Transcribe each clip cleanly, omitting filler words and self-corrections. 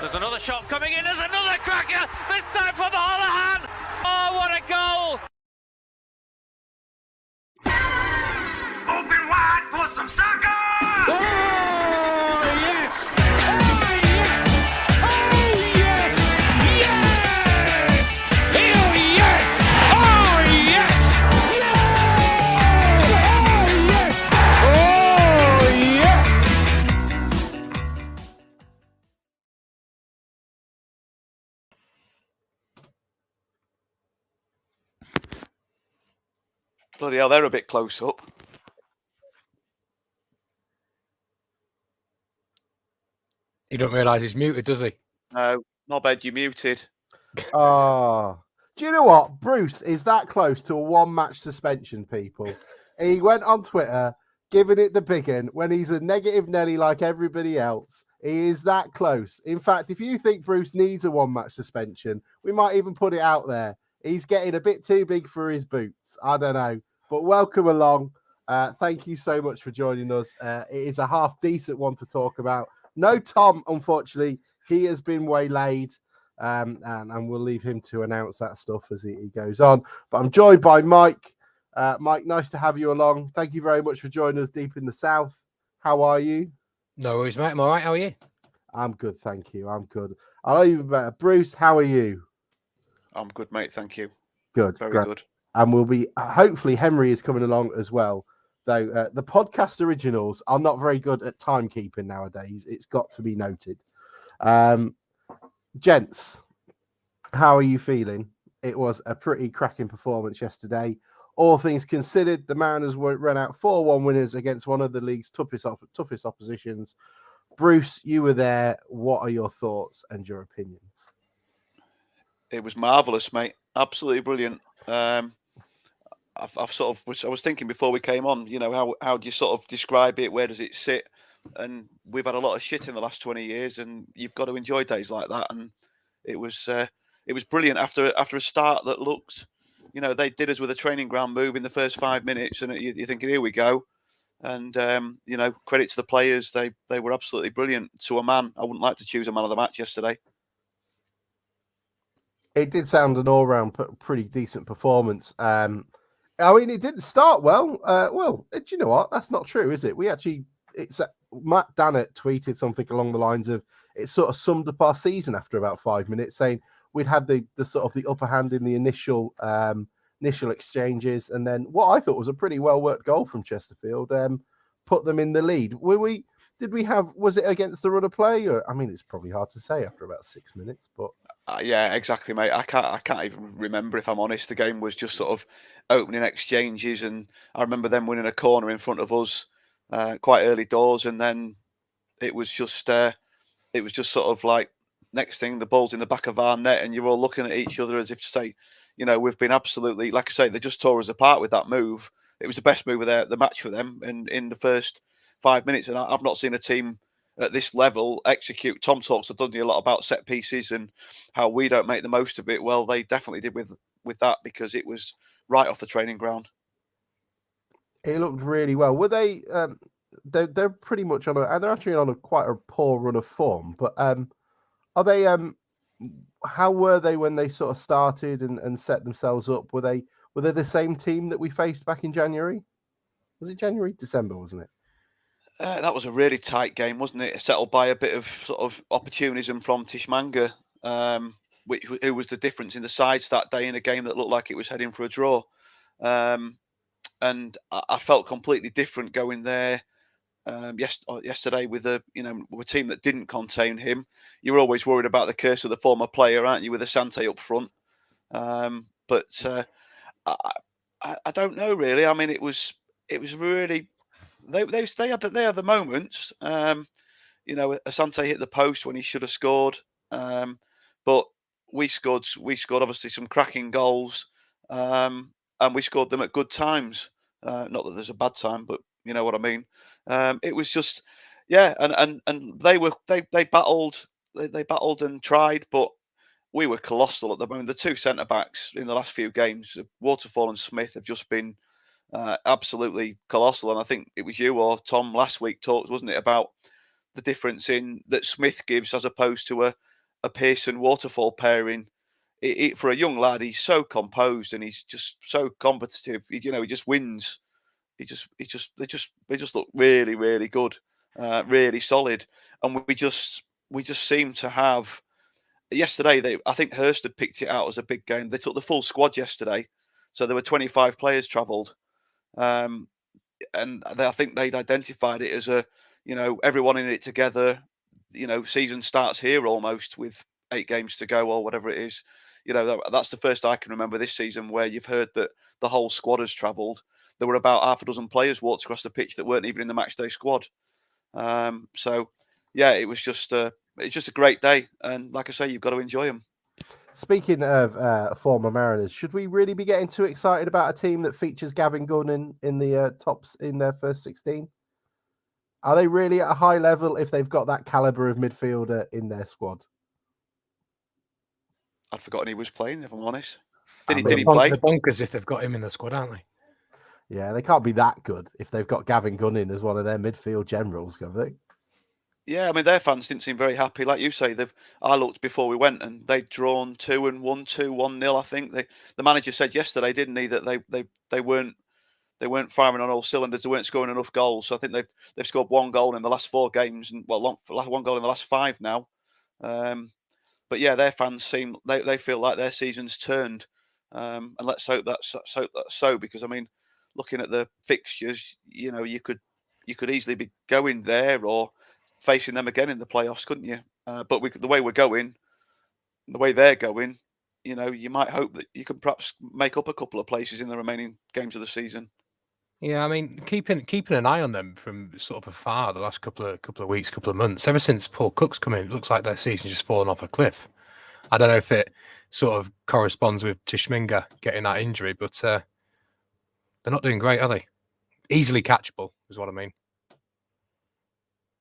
There's another shot coming in. There's another cracker. This time from Holohan. Oh, what a goal! Open wide for some soccer! Oh, yes! Oh, yes! Oh, yes! Yes! Oh, yes! Oh, yes! Yes! Oh, yes! Oh, yes! Bloody hell, they're a bit close up. He don't realise he's muted, does he? No, not bad, you muted. Oh, do you know what? Bruce is that close to a one-match suspension, people. He went on Twitter, giving it the big one when he's a negative Nelly like everybody else. He is that close. In fact, if you think Bruce needs a one-match suspension, we might even put it out there. He's getting a bit too big for his boots. I don't know. But welcome along. Thank you so much for joining us. It is a half-decent one to talk about. No Tom, unfortunately. He has been waylaid. And we'll leave him to announce that stuff as he goes on. But I'm joined by Mike. Mike, nice to have you along. Thank you very much for joining us deep in the south. How are you? No worries, mate. I'm all right. How are you? I'm good, thank you. I'm good. I know even better. Bruce, how are you? I'm good, mate. Thank you. Good. Very great. good. And we'll be, hopefully, Henry is coming along as well. Though the podcast originals are not very good at timekeeping nowadays. It's got to be noted. Gents, how are you feeling? It was a pretty cracking performance yesterday. All things considered, the Mariners ran out 4-1 winners against one of the league's toughest oppositions. Bruce, you were there. What are your thoughts and your opinions? It was marvellous, mate. Absolutely brilliant. I was thinking before we came on, you know, how do you sort of describe it? Where does it sit? And we've had a lot of shit in the last 20 years, and you've got to enjoy days like that. And it was brilliant after a start that looked, you know, they did us with a training ground move in the first 5 minutes, and you're thinking, here we go. And you know, credit to the players, they were absolutely brilliant. To a man, I wouldn't like to choose a man of the match yesterday. It did sound an all-round pretty decent performance. I mean, it didn't start well. Do you know what? That's not true, is it? Matt Dannett tweeted something along the lines of it sort of summed up our season after about 5 minutes, saying we'd had the sort of the upper hand in the initial exchanges, and then what I thought was a pretty well worked goal from Chesterfield put them in the lead. Was it against the run of play? Or, I mean, it's probably hard to say after about 6 minutes, but yeah, exactly, mate. I can't even remember, if I'm honest. The game was just sort of opening exchanges, and I remember them winning a corner in front of us quite early doors, and then it was just sort of like, next thing, the ball's in the back of our net, and you're all looking at each other as if to say, you know, we've been absolutely, like I say, they just tore us apart with that move. It was the best move of the match for them in the first 5 minutes, and I've not seen a team at this level execute. Tom talks a lot about set pieces and how we don't make the most of it. Well, they definitely did with that, because it was right off the training ground. it looked really well. Were they? They're pretty much they're actually on quite a poor run of form. But are they? How were they when they sort of started and set themselves up? Were they the same team that we faced back in January? Was it January, December, wasn't it? That was a really tight game, wasn't it? Settled by a bit of sort of opportunism from Tishmanga, who was the difference in the sides that day in a game that looked like it was heading for a draw. And I felt completely different going there yesterday with a team that didn't contain him. You're always worried about the curse of the former player, aren't you, with Asante up front? But I don't know really. I mean, it was really. They had the moments. You know, Asante hit the post when he should have scored. But we scored obviously some cracking goals, and we scored them at good times. Not that there's a bad time, but you know what I mean. It was just, yeah, and they battled and tried, but we were colossal at the moment. The two centre backs in the last few games, Waterfall and Smith, have just been absolutely colossal. And I think it was you or Tom last week talked, wasn't it, about the difference in that Smith gives as opposed to a Pearson Waterfall pairing. For a young lad, he's so composed and he's just so competitive. He just wins. They just look really, really good, really solid, and we just seem to have. Yesterday, I think Hurst had picked it out as a big game. They took the full squad yesterday, so there were 25 players travelled, and I think they'd identified it as everyone in it together. Season starts here almost with 8 games to go or whatever it is. That's the first I can remember this season where you've heard that the whole squad has travelled. There were about half a dozen players walked across the pitch that weren't even in the matchday squad. So, yeah, it was just a great day, and like I say, you've got to enjoy them. Speaking of former Mariners, should we really be getting too excited about a team that features Gavin Gunn in the tops in their first 16? Are they really at a high level if they've got that caliber of midfielder in their squad? I'd forgotten he was playing, if I'm honest. Did he play? play? They're bonkers if they've got him in the squad, aren't they? Yeah, they can't be that good if they've got Gavin Gunn in as one of their midfield generals, have they? Yeah, I mean, their fans didn't seem very happy. Like you say, I looked before we went and they'd drawn 2 and won 2-1-0, I think. The manager said yesterday, didn't he, that they weren't firing on all cylinders. They weren't scoring enough goals. So I think they've scored 1 goal in the last 4 games and 1 goal in the last 5 now. But yeah, their fans they feel like their season's turned. And let's hope that's so, because I mean, looking at the fixtures, you could easily be going there or facing them again in the playoffs, couldn't you? But the way we're going, the way they're going, you might hope that you can perhaps make up a couple of places in the remaining games of the season. Yeah, I mean, keeping an eye on them from sort of afar the last couple of weeks, couple of months. Ever since Paul Cook's come in, it looks like their season's just fallen off a cliff. I don't know if it sort of corresponds with Tishminga getting that injury, but they're not doing great, are they? Easily catchable is what I mean.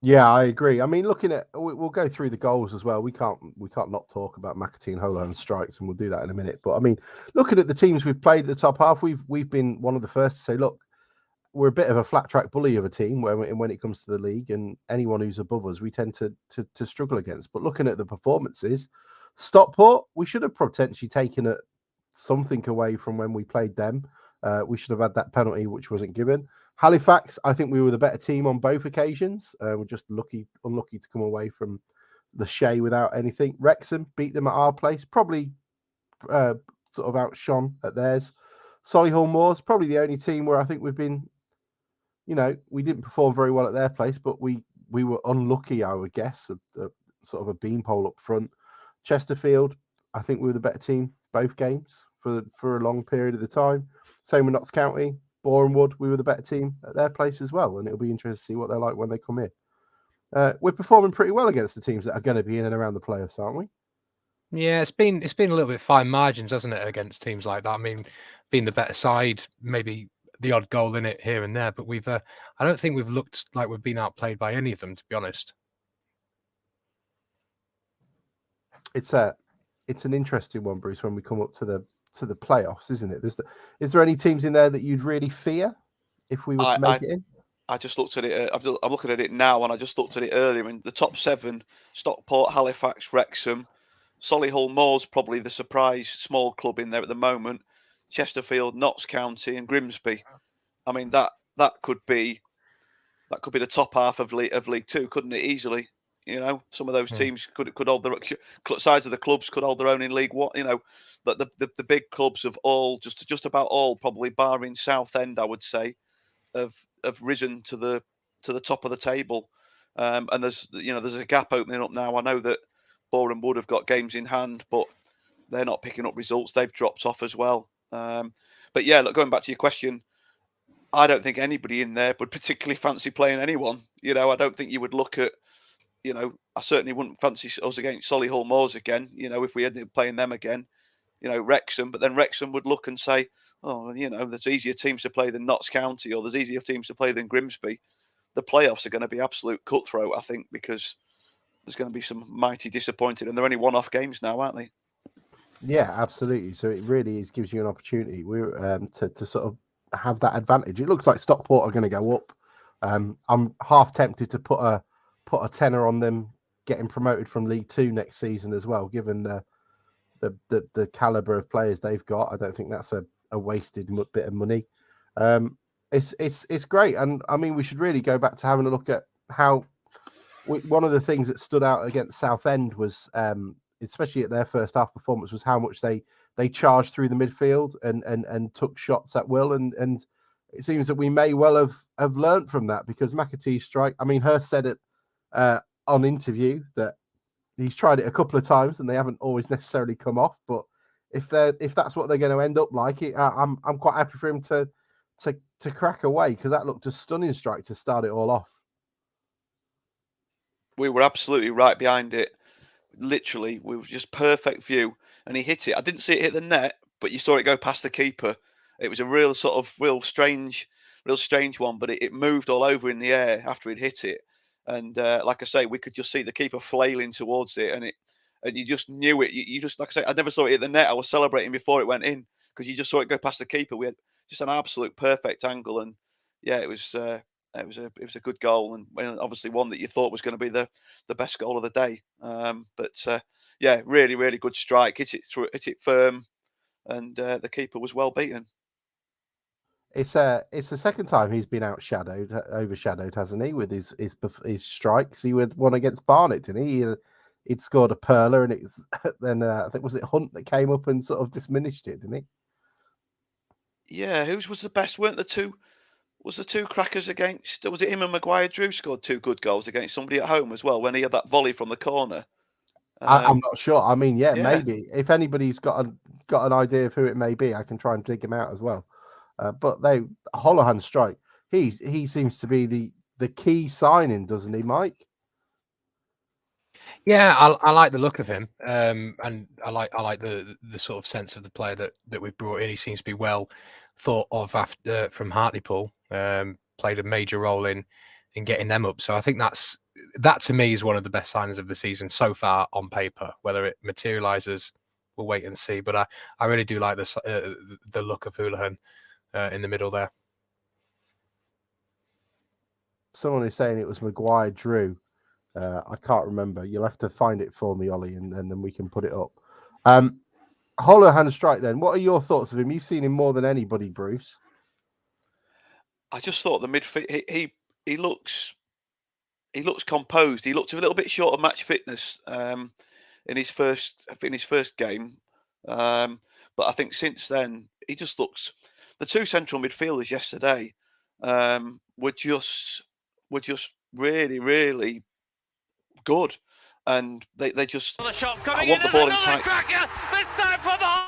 Yeah, I agree. I mean, we'll go through the goals as well. We can't not talk about McAtee and Holo and strikes, and we'll do that in a minute. But I mean, looking at the teams we've played at the top half, we've been one of the first to say, look, we're a bit of a flat track bully of a team when it comes to the league, and anyone who's above us, we tend to struggle against. But looking at the performances, Stockport, we should have potentially taken something away from when we played them. We should have had that penalty, which wasn't given. Halifax, I think we were the better team on both occasions. We're just unlucky to come away from the Shea without anything. Wrexham beat them at our place, probably sort of outshone at theirs. Solihull Moors, probably the only team where I think we've been, we didn't perform very well at their place, but we were unlucky, I would guess, sort of a beanpole up front. Chesterfield, I think we were the better team both games for a long period of the time. Same with Notts County. Bournemouth, we were the better team at their place as well, and it'll be interesting to see what they're like when they come in. We're performing pretty well against the teams that are going to be in and around the playoffs, aren't we? Yeah, it's been a little bit fine margins, hasn't it, against teams like that? I mean, being the better side, maybe the odd goal in it here and there, but I don't think we've looked like we've been outplayed by any of them, to be honest. It's an interesting one, Bruce, when we come up to the playoffs, isn't it? Is there any teams in there that you'd really fear if we were to make it in? I just looked at it. I'm looking at it now, and I just looked at it earlier. In the top 7, Stockport, Halifax, Wrexham, Solihull Moors, probably the surprise small club in there at the moment. Chesterfield, Notts County, and Grimsby. I mean, that could be the top half of League 2, couldn't it? Easily. Some of those teams could hold their sides of the clubs could hold their own in League 1. The big clubs have all just about all, probably barring Southend, I would say, have risen to the top of the table. And there's a gap opening up now. I know that Boreham Wood have got games in hand, but they're not picking up results. They've dropped off as well. But yeah, look, going back to your question, I don't think anybody in there would particularly fancy playing anyone. I don't think you would look at. I certainly wouldn't fancy us against Solihull Moors again, if we ended up playing them again, Wrexham. But then Wrexham would look and say, oh, there's easier teams to play than Notts County, or there's easier teams to play than Grimsby. The playoffs are going to be absolute cutthroat, I think, because there's going to be some mighty disappointed. And they're only one-off games now, aren't they? Yeah, absolutely. So it really gives you an opportunity to sort of have that advantage. It looks like Stockport are going to go up. I'm half tempted to put put a tenner on them getting promoted from League Two next season as well, given the caliber of players they've got. I don't think that's a wasted bit of money. It's great, and I mean we should really go back to having a look at how one of the things that stood out against Southend was, especially at their first half performance, was how much they charged through the midfield and took shots at will, and it seems that we may well have learned from that, because McAtee's strike. I mean, Hurst said it on interview that he's tried it a couple of times and they haven't always necessarily come off. But if that's what they're going to end up like, I'm quite happy for him to crack away, because that looked a stunning strike to start it all off. We were absolutely right behind it. Literally, we were just perfect view, and he hit it. I didn't see it hit the net, but you saw it go past the keeper. It was a real strange one, but it moved all over in the air after he'd hit it. And like I say, we could just see the keeper flailing towards it, and you just knew it. You just, like I say, I never saw it hit the net. I was celebrating before it went in, because you just saw it go past the keeper. We had just an absolute perfect angle, and yeah, it was a good goal, and obviously one that you thought was going to be the best goal of the day. But yeah, really, really good strike. Hit it firm, and the keeper was well beaten. It's the second time he's been overshadowed, hasn't he? With his strikes, he had one against Barnet, didn't he? He'd scored a perler, and it's then I think was it Hunt that came up and sort of diminished it, didn't he? Yeah, whose was the best? Weren't the two? Was the two crackers against? Was it him and Maguire? Drew scored two good goals against somebody at home as well when he had that volley from the corner. I'm not sure. I mean, yeah, yeah. maybe if anybody's got an idea of who it may be, I can try and dig him out as well. But Holohan strike. He seems to be the key signing, doesn't he, Mike? Yeah, I like the look of him, and I like the sort of sense of the player that we've brought in. He seems to be well thought of after from Hartlepool. Played a major role in getting them up. So I think that to me is one of the best signings of the season so far on paper. Whether it materialises, we'll wait and see. But I really do like the look of Houlihan in the middle there. Someone is saying it was Maguire Drew. I can't remember. You'll have to find it for me, Ollie, and then we can put it up. Holohan strike then. What are your thoughts of him? You've seen him more than anybody, Bruce. I just thought the midfield. He looks composed. He looked a little bit short of match fitness in his first game, but I think since then he just looks. The two central midfielders yesterday were just really, really good, and they just. The shot coming I want in, the ball in another tight. cracker. This time from the.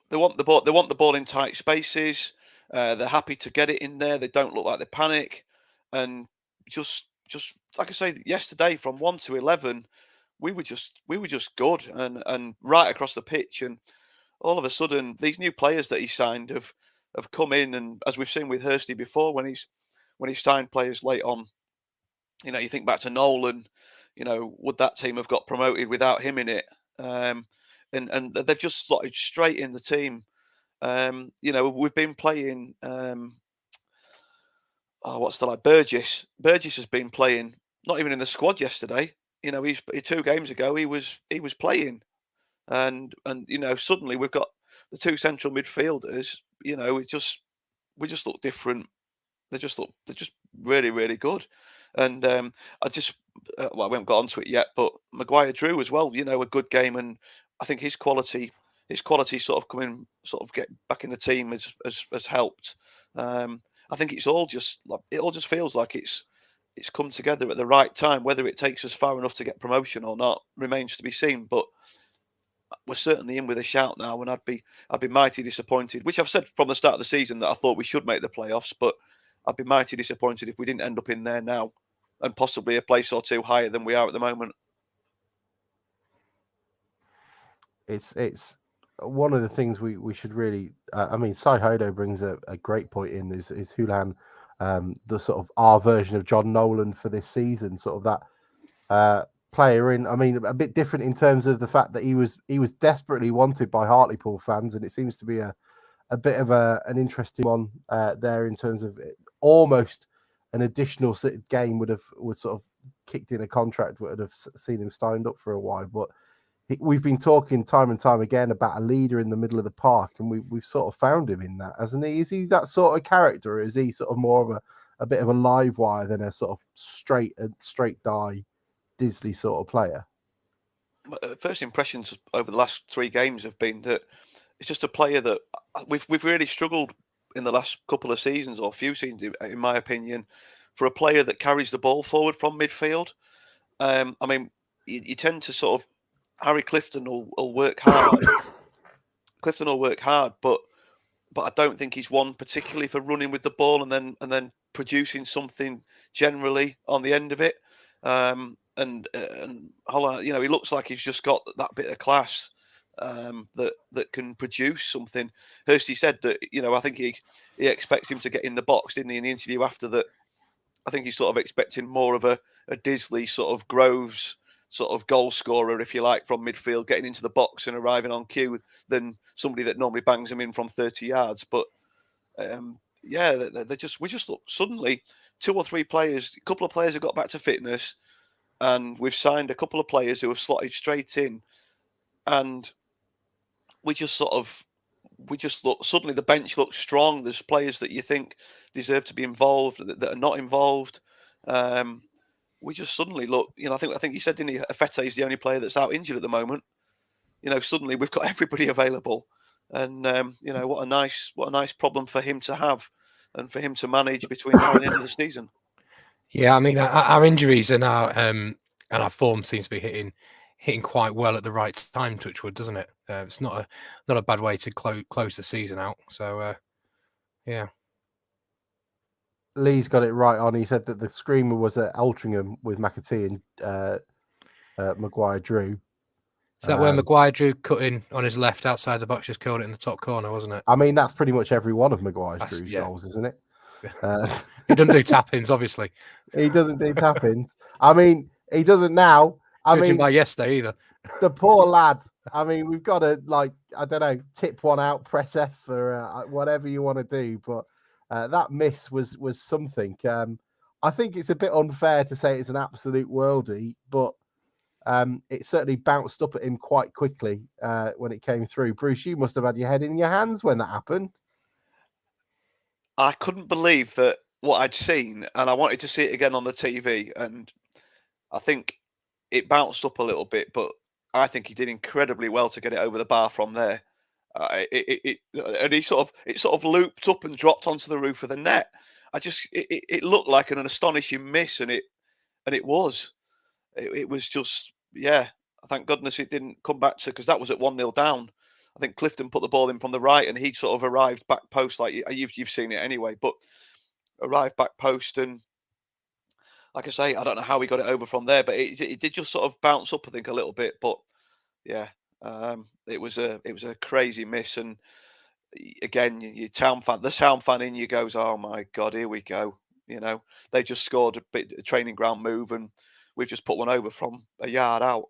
They want the ball. They want the ball in tight spaces. They're happy to get it in there. They don't look like they panic, and just like I say, yesterday from 1 to 11, we were just good and right across the pitch. And all of a sudden, these new players that he signed have come in, and as we've seen with Hursty before, when he's signed players late on, you know, you think back to Nolan, you know, would that team have got promoted without him in it? And they've just slotted straight in the team. You know, we've been playing. What's the like? Burgess. Burgess has been playing. Not even in the squad yesterday. You know, 2 games ago he was playing, and you know, suddenly we've got the two central midfielders. You know, we just look different. They're just really, really good. And I haven't got onto it yet, but Maguire Drew as well. You know, a good game, and I think his quality sort of get back in the team has helped. I think it all just feels like it's come together at the right time. Whether it takes us far enough to get promotion or not remains to be seen. But we're certainly in with a shout now, and I'd be mighty disappointed. Which I've said from the start of the season that I thought we should make the playoffs, but I'd be mighty disappointed if we didn't end up in there now, and possibly a place or two higher than we are at the moment. It's one of the things we should really. I mean, Sai Hodo brings a great point in. Is Houlihan the sort of our version of John Nolan for this season? Sort of that player in. I mean, a bit different in terms of the fact that he was desperately wanted by Hartlepool fans, and it seems to be a bit of an interesting one there in terms of almost an additional game would sort of kicked in a contract would have seen him signed up for a while. But we've been talking time and time again about a leader in the middle of the park, and we've sort of found him in that, hasn't he? Is he that sort of character, or is he sort of more of a bit of a live wire than a sort of straight die Disley sort of player? First impressions over the last 3 games have been that it's just a player that we've really struggled in the last couple of seasons, or few seasons, in my opinion, for a player that carries the ball forward from midfield. I mean, you tend to sort of Harry Clifton will work hard. Clifton will work hard, but I don't think he's one particularly for running with the ball and then producing something generally on the end of it. And Holland, he looks like he's just got that bit of class that can produce something. Hursty said that I think he expects him to get in the box, didn't he, in the interview after that? I think he's sort of expecting more of a Disley sort of Groves sort of goal scorer, if you like, from midfield, getting into the box and arriving on cue than somebody that normally bangs them in from 30 yards. But we just look suddenly 2 or 3 players, a couple of players have got back to fitness, and we've signed a couple of players who have slotted straight in, and we just look, suddenly the bench looks strong. There's players that you think deserve to be involved that are not involved. We just suddenly look, I think he said, didn't he, Afete is the only player that's out injured at the moment. Suddenly we've got everybody available, and what a nice problem for him to have and for him to manage between now and the end of the season. Yeah, I mean, our injuries and our form seems to be hitting quite well at the right time, Touchwood, doesn't it? It's not a bad way to close the season out. So, yeah. Lee's got it right on. He said that the screamer was at Altrincham with McAtee and Maguire Drew. Is that where Maguire Drew cut in on his left outside the box, just curled it in the top corner, wasn't it? I mean, that's pretty much every one of Drew's goals, isn't it? He doesn't do tap-ins, obviously. He doesn't do tap-ins. I mean, he doesn't now. Judging by yesterday either. The poor lad. I mean, we've got to, I don't know, tip one out, press F or whatever you want to do. But that miss was something. I think it's a bit unfair to say it's an absolute worldie, but it certainly bounced up at him quite quickly when it came through. Bruce, you must have had your head in your hands when that happened. I couldn't believe that what I'd seen, and I wanted to see it again on the TV. And I think it bounced up a little bit, but I think he did incredibly well to get it over the bar from there. It sort of looped up and dropped onto the roof of the net. It looked like an astonishing miss, and it was just, yeah. Thank goodness it didn't come back to, because that was at 1-0 down. I think Clifton put the ball in from the right, and he sort of arrived back post, like you've seen it anyway, but arrived back post, and like I say, I don't know how he got it over from there, but it did just sort of bounce up, I think, a little bit. But yeah, it was a crazy miss, and again, the town fan in you goes, "Oh my God, here we go!" They just scored a training ground move, and we've just put one over from a yard out.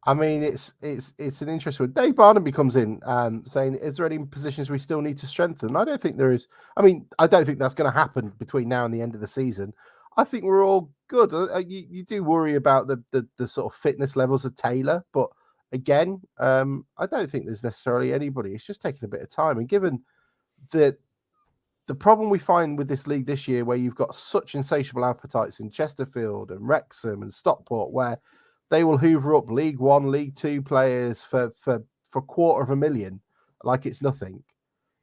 I mean, it's an interesting one. Dave Barnaby comes in saying, "Is there any positions we still need to strengthen?" I don't think there is. I mean, I don't think that's going to happen between now and the end of the season. I think we're all good. You do worry about the sort of fitness levels of Taylor, but again, I don't think there's necessarily anybody. It's just taking a bit of time. And given the problem we find with this league this year, where you've got such insatiable appetites in Chesterfield and Wrexham and Stockport, where they will hoover up League One, League Two players for $250,000 like it's nothing.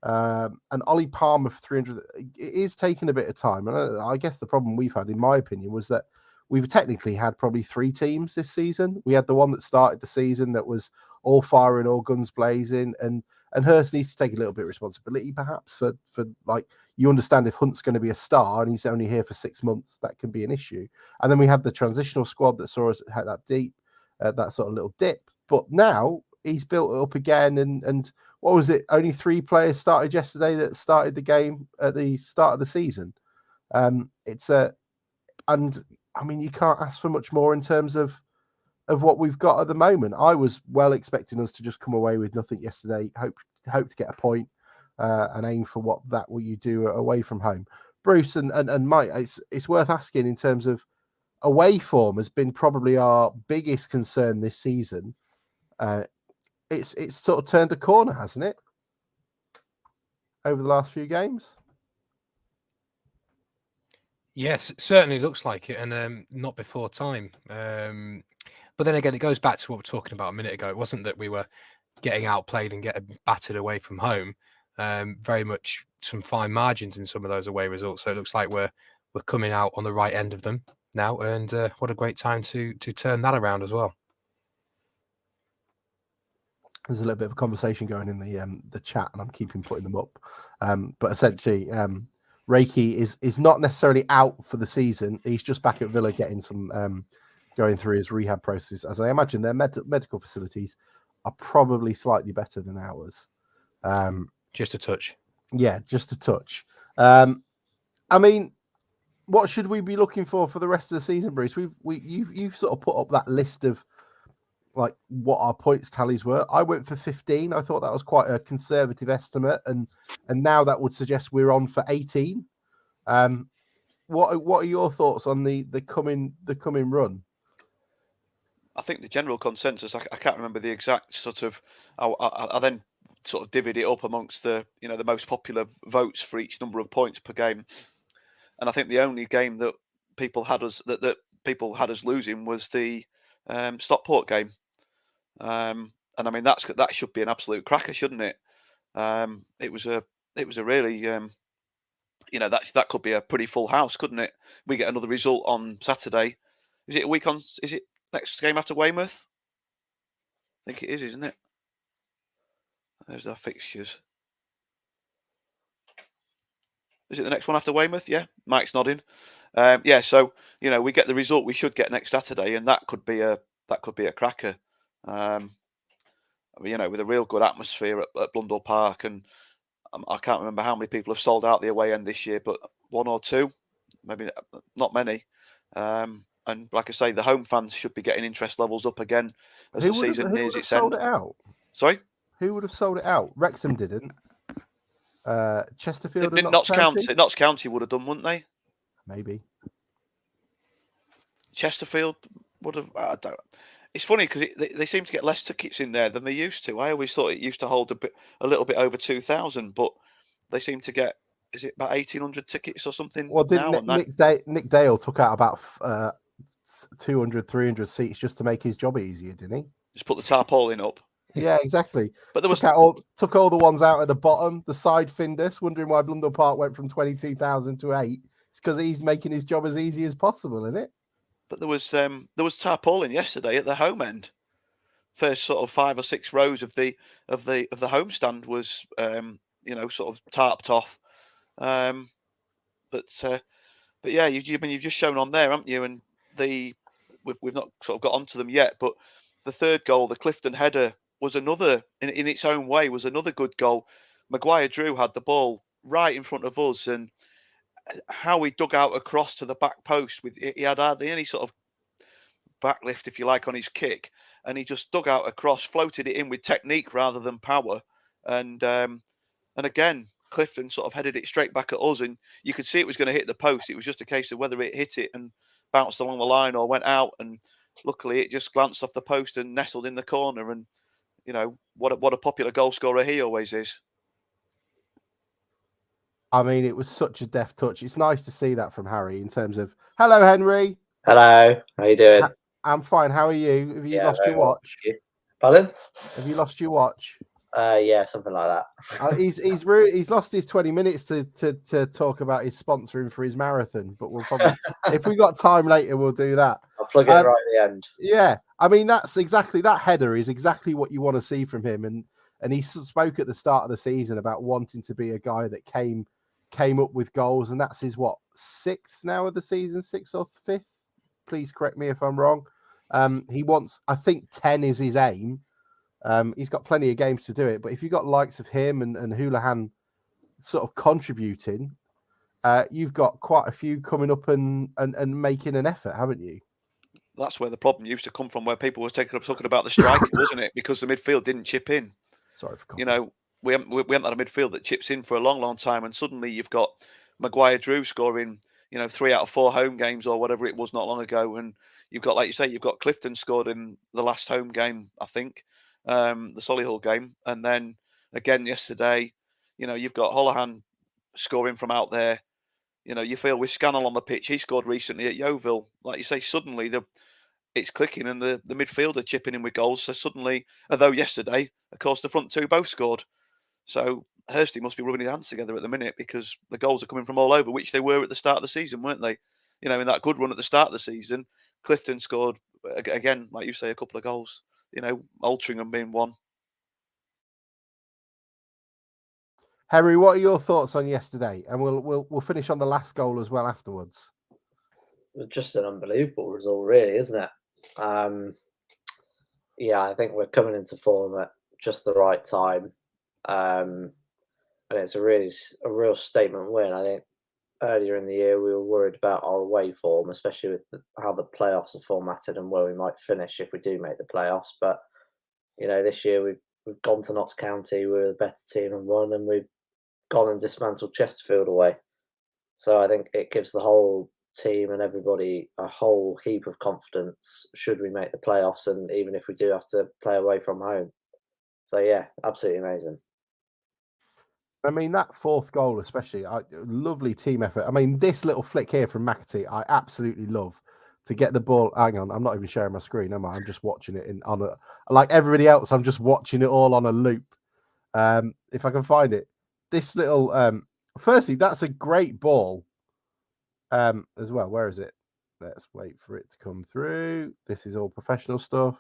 And Ollie Palmer for 300. It is taking a bit of time. And I guess the problem we've had, in my opinion, was that we've technically had probably 3 teams this season. We had the one that started the season that was all firing, all guns blazing, and Hurst needs to take a little bit of responsibility, perhaps, for like, you understand if Hunt's going to be a star and he's only here for 6 months, that can be an issue. And then we had the transitional squad that saw us had that deep, that sort of little dip. But now he's built it up again, and what was it? Only 3 players started yesterday that started the game at the start of the season. And I mean, you can't ask for much more in terms of what we've got at the moment. I was well expecting us to just come away with nothing yesterday. Hope to get a point and aim for what you do away from home. Bruce and Mike, it's worth asking in terms of away form has been probably our biggest concern this season. It's sort of turned a corner, hasn't it? Over the last few games. Yes, it certainly looks like it, and not before time. But then again, it goes back to what we were talking about a minute ago. It wasn't that we were getting outplayed and getting battered away from home. Very much some fine margins in some of those away results. So it looks like we're coming out on the right end of them now, and what a great time to turn that around as well. There's a little bit of a conversation going in the chat, and I'm keeping putting them up. But essentially, Reiki is not necessarily out for the season. He's just back at Villa getting some going through his rehab process. As I imagine, their medical facilities are probably slightly better than ours. Just a touch. Yeah, just a touch. I mean, what should we be looking for the rest of the season, Bruce? You've sort of put up that list of like what our points tallies were. I went for 15. I thought that was quite a conservative estimate, and now that would suggest we're on for 18. What are your thoughts on the coming run? I think the general consensus, I can't remember the exact sort of. I then sort of divvied it up amongst the the most popular votes for each number of points per game, and I think the only game that people had us losing was the Stockport game. And I mean that should be an absolute cracker, shouldn't it? It was a really that could be a pretty full house, couldn't it? We get another result on Saturday. Is it next game after Weymouth? I think it is, isn't it? There's our fixtures. Is it the next one after Weymouth? Yeah, Mike's nodding. Yeah, so we get the result we should get next Saturday, and that could be a cracker. With a real good atmosphere at Blundell Park, and I can't remember how many people have sold out the away end this year, but one or two, maybe not many. And like I say, the home fans should be getting interest levels up again as the season nears its end. Sold it out? Sorry, who would have sold it out? Wrexham didn't. Chesterfield and Notts County would have done, wouldn't they? Maybe. Chesterfield would have. I don't. It's funny because they seem to get less tickets in there than they used to. I always thought it used to hold a little bit over 2,000, but they seem to get, is it about 1,800 tickets or something? Well, didn't Nick Dale took out about 200, 300 seats just to make his job easier, didn't he? Just put the tarpaulin up. Yeah, exactly. But there took all the ones out at the bottom, the side finders, wondering why Blundell Park went from 22,000 to 8. It's because he's making his job as easy as possible, isn't it? But there was tarpaulin yesterday at the home end. First sort of 5 or 6 rows of the home stand was sort of tarped off. But yeah, you've just shown on there, haven't you? And we've not sort of got onto them yet. But the third goal, the Clifton header, was another in its own way was another good goal. Maguire Drew had the ball right in front of us, and how he dug out across to the back post he had any sort of backlift, if you like, on his kick, and he just dug out across, floated it in with technique rather than power, and again Clifton sort of headed it straight back at us, and you could see it was going to hit the post. It was just a case of whether it hit it and bounced along the line or went out, and luckily it just glanced off the post and nestled in the corner. And what a popular goal scorer he always is. I mean, it was such a deft touch. It's nice to see that from Harry in terms of, hello, Henry. Hello, how you doing? I'm fine. How are you? Have you lost your watch? Pardon? Have you lost your watch? Yeah, something like that. He's lost his 20 minutes to talk about his sponsoring for his marathon, but we'll probably, if we got time later, we'll do that. I'll plug it right at the end. Yeah, I mean, that header is exactly what you want to see from him, and he spoke at the start of the season about wanting to be a guy that came up with goals, and that's his 6th now of the season, 6th or 5th. Please correct me if I'm wrong. He wants, I think 10 is his aim. He's got plenty of games to do it, but if you've got likes of him and Houlihan sort of contributing, you've got quite a few coming up and making an effort, haven't you? That's where the problem used to come from, where people were talking about the striker, wasn't it? Because the midfield didn't chip in. Sorry for coughing. We haven't had a midfield that chips in for a long, long time, and suddenly you've got Maguire Drew scoring 3 out of 4 home games or whatever it was not long ago. And you've got, like you say, you've got Clifton scored in the last home game, I think, the Solihull game. And then again yesterday, you've got Holohan scoring from out there. You feel with Scannell on the pitch, he scored recently at Yeovil. Like you say, suddenly it's clicking and the midfield are chipping in with goals. So suddenly, although yesterday, of course, the front two both scored. So Hursty must be rubbing his hands together at the minute because the goals are coming from all over, which they were at the start of the season, weren't they? In that good run at the start of the season, Clifton scored, again, like you say, a couple of goals, Altrincham being one. Henry, what are your thoughts on yesterday? And we'll finish on the last goal as well afterwards. Just an unbelievable result, really, isn't it? Yeah, I think we're coming into form at just the right time. And it's a real statement win. I think earlier in the year we were worried about our away form, especially with how the playoffs are formatted and where we might finish if we do make the playoffs. But this year we've gone to Notts County, we're the better team and won, and we've gone and dismantled Chesterfield away. So I think it gives the whole team and everybody a whole heap of confidence should we make the playoffs, and even if we do have to play away from home. So yeah, absolutely amazing. I mean, that fourth goal, especially, lovely team effort. I mean, this little flick here from McAtee, I absolutely love to get the ball. Hang on, I'm not even sharing my screen, am I? I'm just watching it like everybody else. I'm just watching it all on a loop. If I can find it, this little. Firstly, that's a great ball. As well. Where is it? Let's wait for it to come through. This is all professional stuff.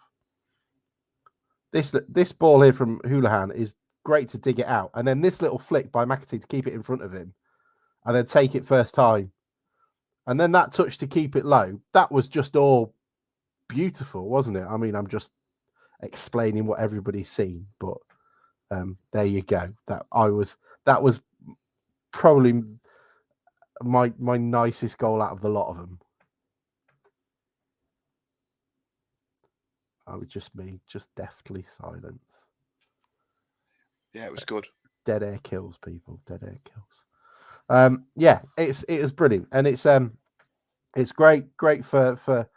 This ball here from Houlihan is great to dig it out. And then this little flick by McAtee to keep it in front of him and then take it first time. And then that touch to keep it low. That was just all beautiful, wasn't it? I mean, I'm just explaining what everybody's seen, but there you go. That was probably my nicest goal out of the lot of them. I would just deftly silence. Yeah, it was good. Dead air kills people. Dead air kills. Yeah, it was brilliant, and it's great for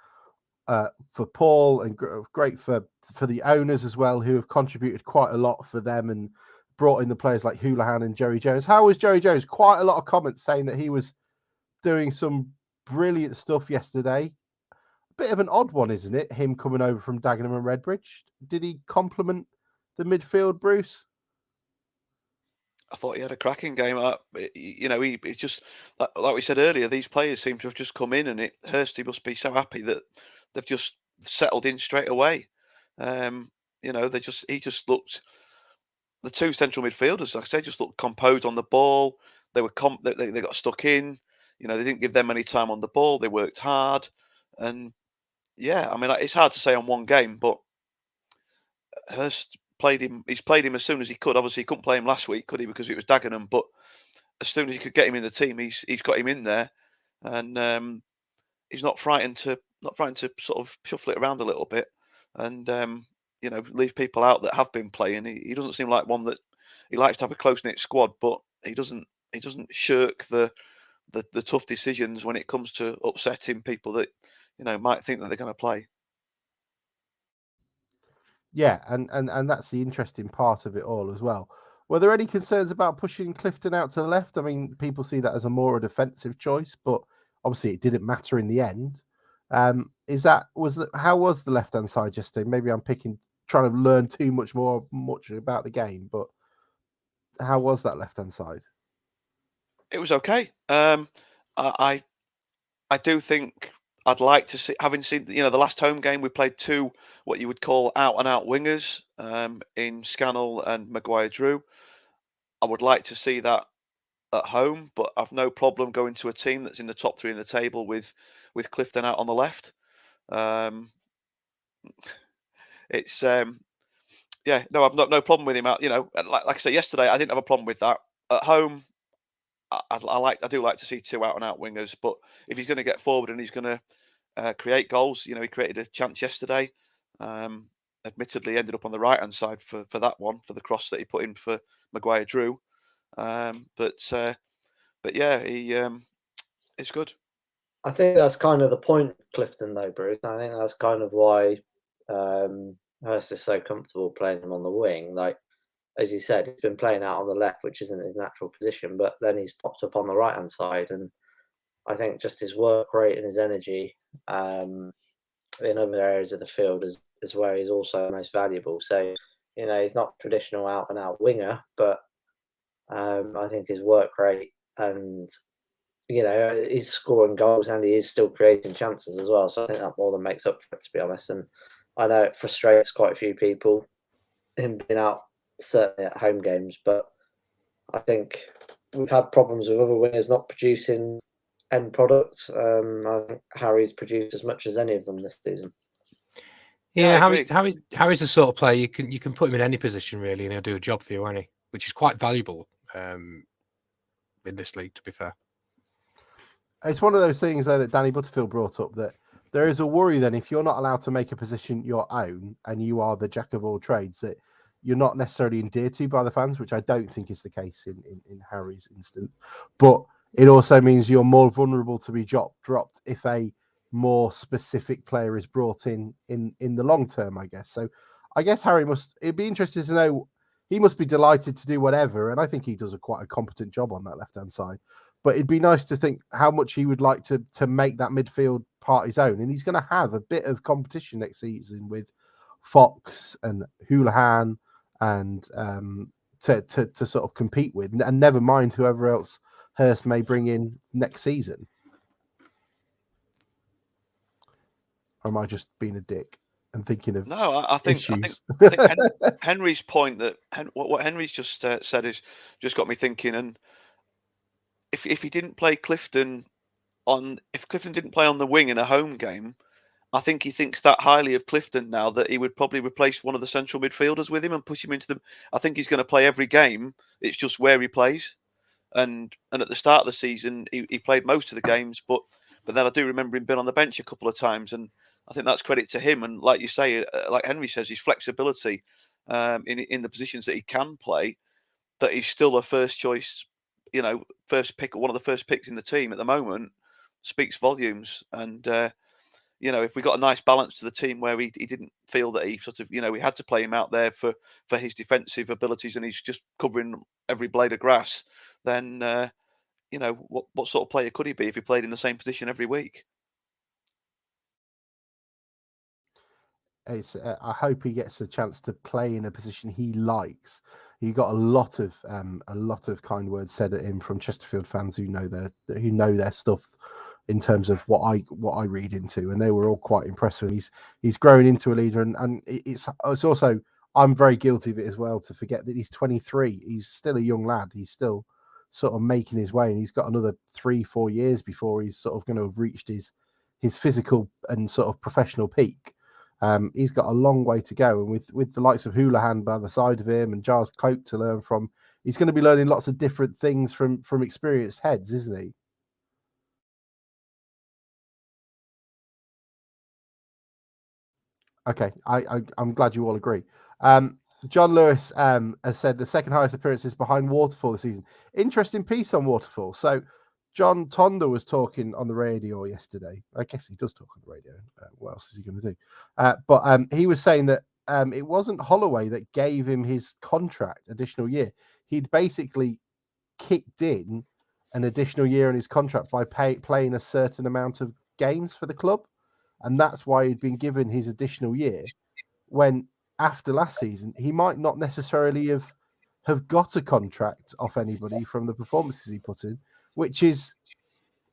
Paul and great for the owners as well, who have contributed quite a lot for them and brought in the players like Houlihan and Joey Jones. How was Joey Jones? Quite a lot of comments saying that he was doing some brilliant stuff yesterday. Bit of an odd one, isn't it? Him coming over from Dagenham and Redbridge. Did he compliment the midfield, Bruce? I thought he had a cracking game. He just like we said earlier. These players seem to have just come in, and Hursty must be so happy that they've just settled in straight away. He just looked. The two central midfielders, like I said, just looked composed on the ball. They were they got stuck in. They didn't give them any time on the ball. They worked hard, and yeah, I mean, it's hard to say on one game, but Hurst played him. He's played him as soon as he could. Obviously, he couldn't play him last week, could he? Because it was Dagenham. But as soon as he could get him in the team, he's got him in there, and he's not frightened to sort of shuffle it around a little bit, and leave people out that have been playing. He doesn't seem like one that he likes to have a close knit squad, but he doesn't shirk the tough decisions when it comes to upsetting people that might think that they're going to play. Yeah, and that's the interesting part of it all as well. Were there any concerns about pushing Clifton out to the left? I mean, people see that as a more defensive choice, but obviously it didn't matter in the end. How was the left hand side yesterday? Maybe I'm trying to learn too much about the game, but how was that left hand side? It was okay. I do think I'd like to see, having seen the last home game, we played two what you would call out and out wingers in Scannell and Maguire-Drew. I would like to see that at home, but I've no problem going to a team that's in the top three in the table with Clifton out on the left. I've no problem with him out. Like I said yesterday, I didn't have a problem with that. At home, I do like to see two out and out wingers, but if he's going to get forward and he's going to create goals, he created a chance yesterday. Admittedly, ended up on the right hand side for that one, for the cross that he put in for Maguire-Drew. But yeah, it's good. I think that's kind of the point of Clifton, though, Bruce. I think that's kind of why Hurst is so comfortable playing him on the wing. Like, as you said, he's been playing out on the left, which isn't his natural position, but then he's popped up on the right-hand side. And I think just his work rate and his energy in other areas of the field is where he's also most valuable. So, he's not traditional out-and-out winger, but I think his work rate and he's scoring goals and he is still creating chances as well. So I think that more than makes up for it, to be honest. And I know it frustrates quite a few people, him being out certainly at home games, but I think we've had problems with other wingers not producing end product. I think Harry's produced as much as any of them this season. Yeah, I agree. Harry's the sort of player you can put him in any position really, and he'll do a job for you, won't he? Which is quite valuable in this league, to be fair. It's one of those things, though, that Danny Butterfield brought up, that there is a worry then if you're not allowed to make a position your own and you are the jack of all trades, that you're not necessarily endeared to by the fans, which I don't think is the case in Harry's instance. But it also means you're more vulnerable to be dropped if a more specific player is brought in the long term, I guess. So I guess it'd be interesting to know, he must be delighted to do whatever, and I think he does quite a competent job on that left-hand side. But it'd be nice to think how much he would like to make that midfield part his own. And he's going to have a bit of competition next season with Fox and Houlihan and to sort of compete with. And never mind whoever else Hurst may bring in next season. Or am I just being a dick and thinking of I think Henry's point that what Henry's just said is just got me thinking. And if he didn't play Clifton if Clifton didn't play on the wing in a home game, I think he thinks that highly of Clifton now that he would probably replace one of the central midfielders with him and push him into the. I think he's going to play every game. It's just where he plays. And at the start of the season, he played most of the games, but then I do remember him being on the bench a couple of times, and I think that's credit to him. And like you say, like Henry says, his flexibility in the positions that he can play, that he's still a first choice, first pick, one of the first picks in the team at the moment, speaks volumes. And if we got a nice balance to the team where he didn't feel that he sort of, we had to play him out there for his defensive abilities, and he's just covering every blade of grass, then what sort of player could he be if he played in the same position every week? I hope he gets a chance to play in a position he likes. He got a lot of kind words said at him from Chesterfield fans who know their stuff in terms of what I read into, and they were all quite impressed with him. He's grown into a leader, and it's also, I'm very guilty of it as well, to forget that he's 23. He's still a young lad. He's still sort of making his way, and he's got another 3-4 years before he's sort of going to have reached his physical and sort of professional peak. He's got a long way to go, and with the likes of Houlihan by the side of him and Giles Coke to learn from, he's going to be learning lots of different things from experienced heads, isn't he? Okay, I'm glad you all agree. John Lewis has said the second highest appearances behind Waterfall this season. Interesting piece on Waterfall. So John Tonda was talking on the radio yesterday. I guess he does talk on the radio. What else is he going to do? But he was saying that it wasn't Holloway that gave him his contract additional year. He'd basically kicked in an additional year in his contract by playing a certain amount of games for the club. And that's why he'd been given his additional year, when after last season, he might not necessarily have got a contract off anybody from the performances he put in, which is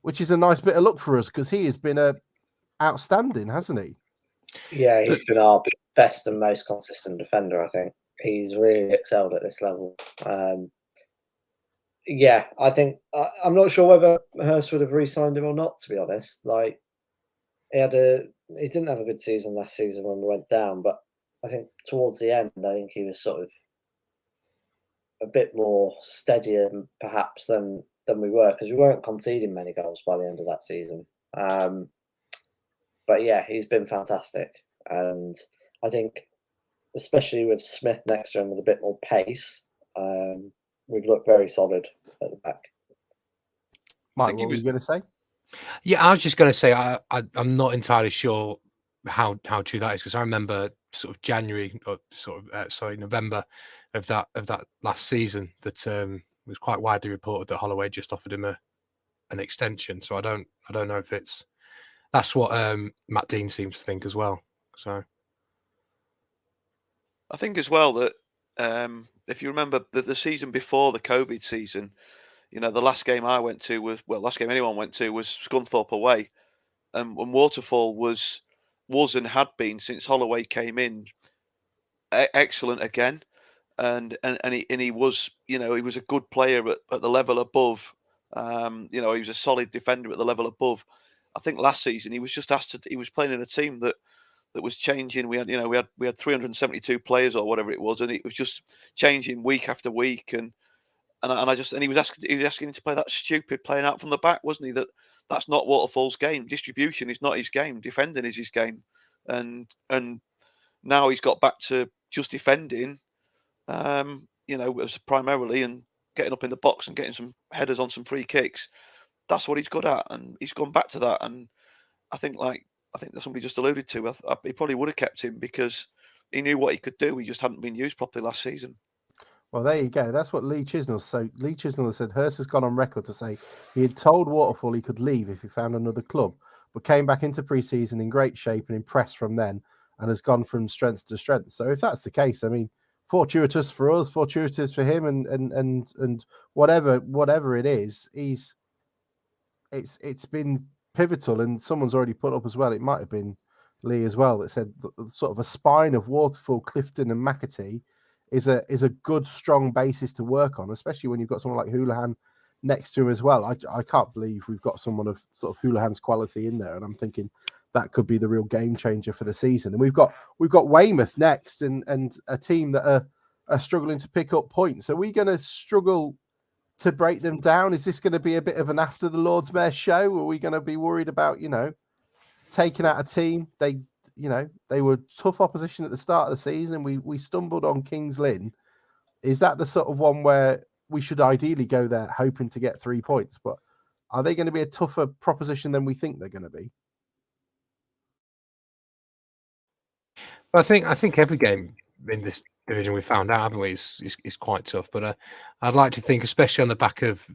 a nice bit of luck for us, because he has been outstanding, hasn't he? Yeah, he's been our best and most consistent defender, I think. He's really excelled at this level. Yeah, I think I'm not sure whether Hurst would have re-signed him or not, to be honest. Like, he didn't have a good season last season when we went down, but I think towards the end, I think he was sort of a bit more steadier perhaps than we were, because we weren't conceding many goals by the end of that season. But yeah, he's been fantastic, and I think especially with Smith next to him with a bit more pace, we've looked very solid at the back. Mike, what were you going to say? Yeah, I was just going to say I'm not entirely sure how true that is, because I remember sort of January or November of that last season that was quite widely reported that Holloway just offered him an extension. So I don't know if that's what Matt Dean seems to think as well. So I think as well that if you remember the season before the COVID season, the last game I went to last game anyone went to was Scunthorpe away, and Waterfall was and had been since Holloway came in excellent again, and he was he was a good player at the level above. He was a solid defender at the level above. I think last season he was just asked to. He was playing in a team that was changing. We had 372 players or whatever it was, and it was just changing week after week. And he was asking him to play that stupid playing out from the back, wasn't he? That's not Waterfall's game. Distribution is not his game. Defending is his game, and now he's got back to just defending. As primarily and getting up in the box and getting some headers on some free kicks. That's what he's good at, and he's gone back to that. And I think that somebody just alluded to. He probably would have kept him because he knew what he could do. He just hadn't been used properly last season. Well, there you go. That's what Lee Chisnell. So Lee Chisnell said Hurst has gone on record to say he had told Waterfall he could leave if he found another club, but came back into pre-season in great shape and impressed from then, and has gone from strength to strength. So if that's the case, I mean, fortuitous for us, fortuitous for him, and whatever it is, it's been pivotal. And someone's already put up as well. It might have been Lee as well that said sort of a spine of Waterfall, Clifton, and McAtee is a good strong basis to work on, especially when you've got someone like Houlihan next to him as well. I can't believe we've got someone of sort of Houlihan's quality in there, and I'm thinking that could be the real game changer for the season. And we've got Weymouth next, and a team that are struggling to pick up points. Are we going to struggle to break them down? Is this going to be a bit of an after the Lord's Mayor show? Are we going to be worried about taking out a team? They were tough opposition at the start of the season. We stumbled on Kings Lynn. Is that the sort of one where we should ideally go there hoping to get 3 points? But are they going to be a tougher proposition than we think they're going to be? I think every game in this division we found out, haven't we, is quite tough. But I'd like to think, especially on the back of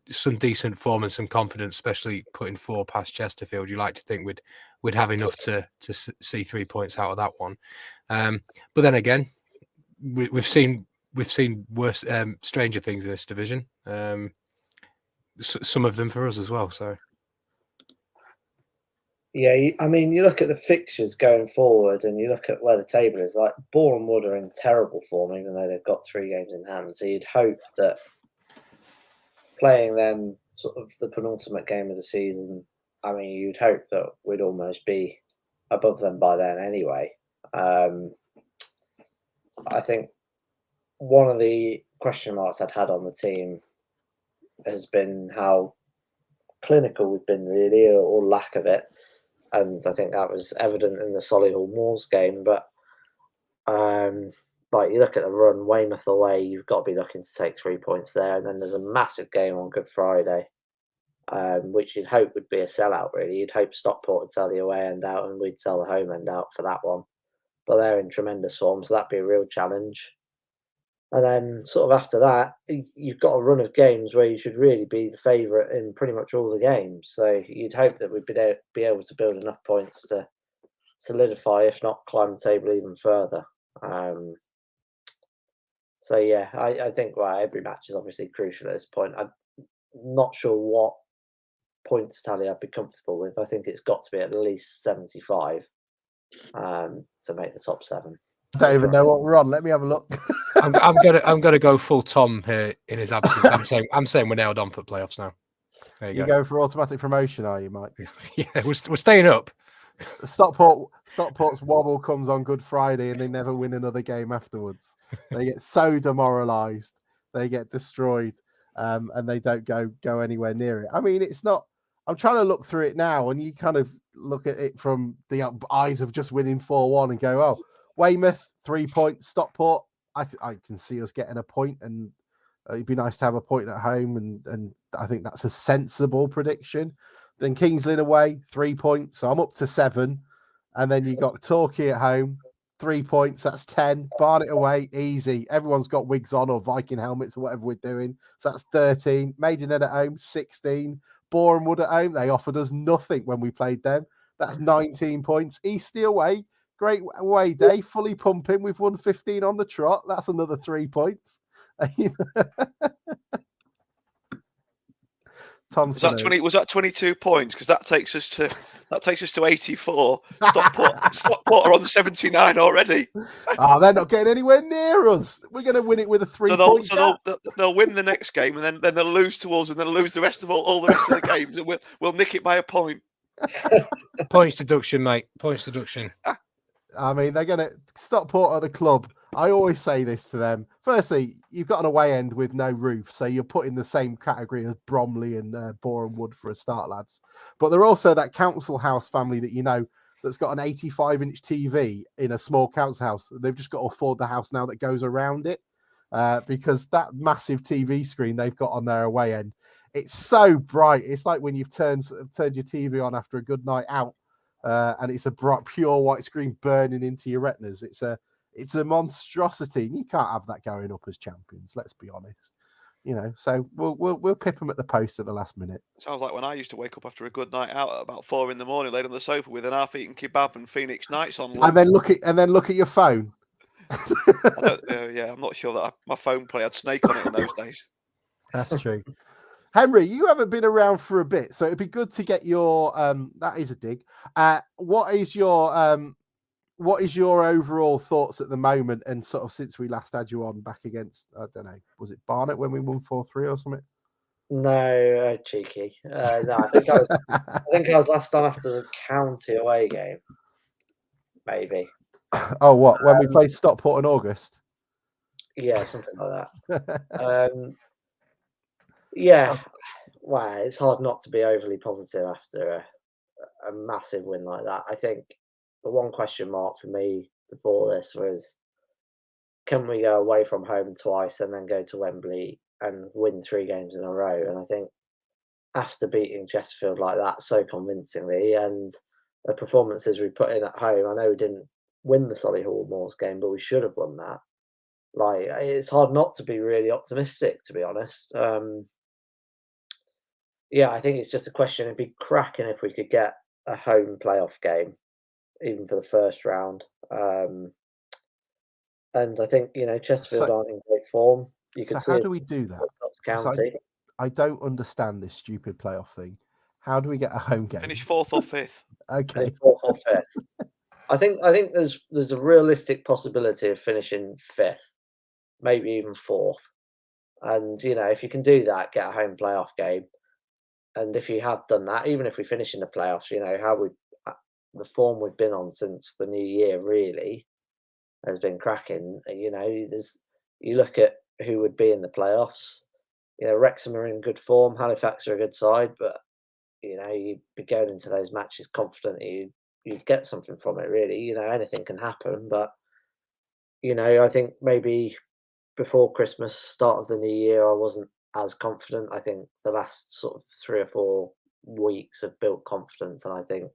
some decent form and some confidence, especially putting 4 past Chesterfield, you like to think we'd have enough to see 3 points out of that one. But then again, we've seen worse, stranger things in this division. Some of them for us as well. So yeah, I mean, you look at the fixtures going forward, and you look at where the table is. Like Boreham Wood are in terrible form, even though they've got 3 games in hand. So you'd hope that playing them sort of the penultimate game of the season, I mean, you'd hope that we'd almost be above them by then anyway. I think one of the question marks I'd had on the team has been how clinical we've been, really, or lack of it. And I think that was evident in the Solihull Moors game. But like you look at the run, Weymouth away, you've got to be looking to take 3 points there. And then there's a massive game on Good Friday, which you'd hope would be a sellout, really. You'd hope Stockport would sell the away end out and we'd sell the home end out for that one. But they're in tremendous form, so that'd be a real challenge. And then sort of after that, you've got a run of games where you should really be the favourite in pretty much all the games. So you'd hope that we'd be able to build enough points to solidify, if not climb the table even further. So yeah, I think every match is obviously crucial at this point. I'm not sure what points tally I'd be comfortable with. I think it's got to be at least 75 to make the top 7. I don't even know what we're on. Let me have a look. I'm gonna go full Tom here in his absence. I'm saying we're nailed on for playoffs now. There you go. Go for automatic promotion, are you, Mike? Yeah, we're staying up. Stockport's wobble comes on Good Friday and they never win another game afterwards. They get so demoralised, they get destroyed, and they don't go anywhere near it. I mean, it's not. I'm trying to look through it now, and you kind of look at it from the eyes of just winning 4-1 and go, oh, Weymouth 3 points, Stockport. I can see us getting a point, and it'd be nice to have a point at home, and I think that's a sensible prediction. Then King's Lynn away, 3 points. So I'm up to 7. And then you got Torquay at home, 3 points. That's 10. Barnet away, easy. Everyone's got wigs on or Viking helmets or whatever we're doing. So that's 13. Maidenhead at home, 16. Boreham Wood at home, they offered us nothing when we played them. That's 19 points. Eastleigh away, great away day, fully pumping. We've won 15 on the trot. That's another 3 points. Tom's Was that 22 points? Because that takes us to 84. Stockport are on 79 already. They're not getting anywhere near us. We're going to win it with a 3-point gap. They'll win the next game, and then they'll lose to us, and then lose the rest of all the rest of the games, and we'll nick it by a point. Points deduction, mate. Points deduction. I mean, they're going to Stockport are the club. I always say this to them. Firstly, you've got an away end with no roof, so you're put in the same category as Bromley and Boreham Wood for a start, lads. But they're also that council house family that you know that's got an 85-inch TV in a small council house. They've just got to afford the house now that goes around it because that massive TV screen they've got on their away end, it's so bright. It's like when you've turned your TV on after a good night out and it's a bright, pure white screen burning into your retinas. It's a monstrosity. You can't have that going up as champions. Let's be honest. So we'll pip them at the post at the last minute. Sounds like when I used to wake up after a good night out at about 4 a.m, laid on the sofa with an half-eaten kebab and Phoenix Nights on. And then look at your phone. I'm not sure that my phone play had Snake on it in those days. That's true. Henry, you haven't been around for a bit, so it'd be good to get your. That is a dig. What is your overall thoughts at the moment, and sort of since we last had you on back against, I don't know, was it Barnet when we won 4-3 or something? No, cheeky. No, I think I was last on after the county away game, maybe. Oh, what? When we played Stockport in August? Yeah, something like that. Yeah, wow, it's hard not to be overly positive after a massive win like that. I think the one question mark for me before this was, can we go away from home twice and then go to Wembley and win 3 games in a row? And I think after beating Chesterfield like that so convincingly, and the performances we put in at home, I know we didn't win the Solihull Moors game, but we should have won that. Like, it's hard not to be really optimistic, to be honest. Yeah, I think it's just a question. It'd be cracking if we could get a home playoff game, even for the first round. And I think, Chesterfield aren't in great form. How do we do that? County. I don't understand this stupid playoff thing. How do we get a home game? Finish 4th or 5th. Okay. 4th or 5th. I think there's a realistic possibility of finishing 5th, maybe even 4th. And if you can do that, get a home playoff game. And if you have done that, even if we finish in the playoffs, the form we've been on since the new year really has been cracking. You look at who would be in the playoffs. Wrexham are in good form. Halifax are a good side, but you'd be going into those matches confident that you'd get something from it. Really, anything can happen. But I think maybe before Christmas, start of the new year, I wasn't as confident. I think the last sort of 3 or 4 weeks have built confidence, and I think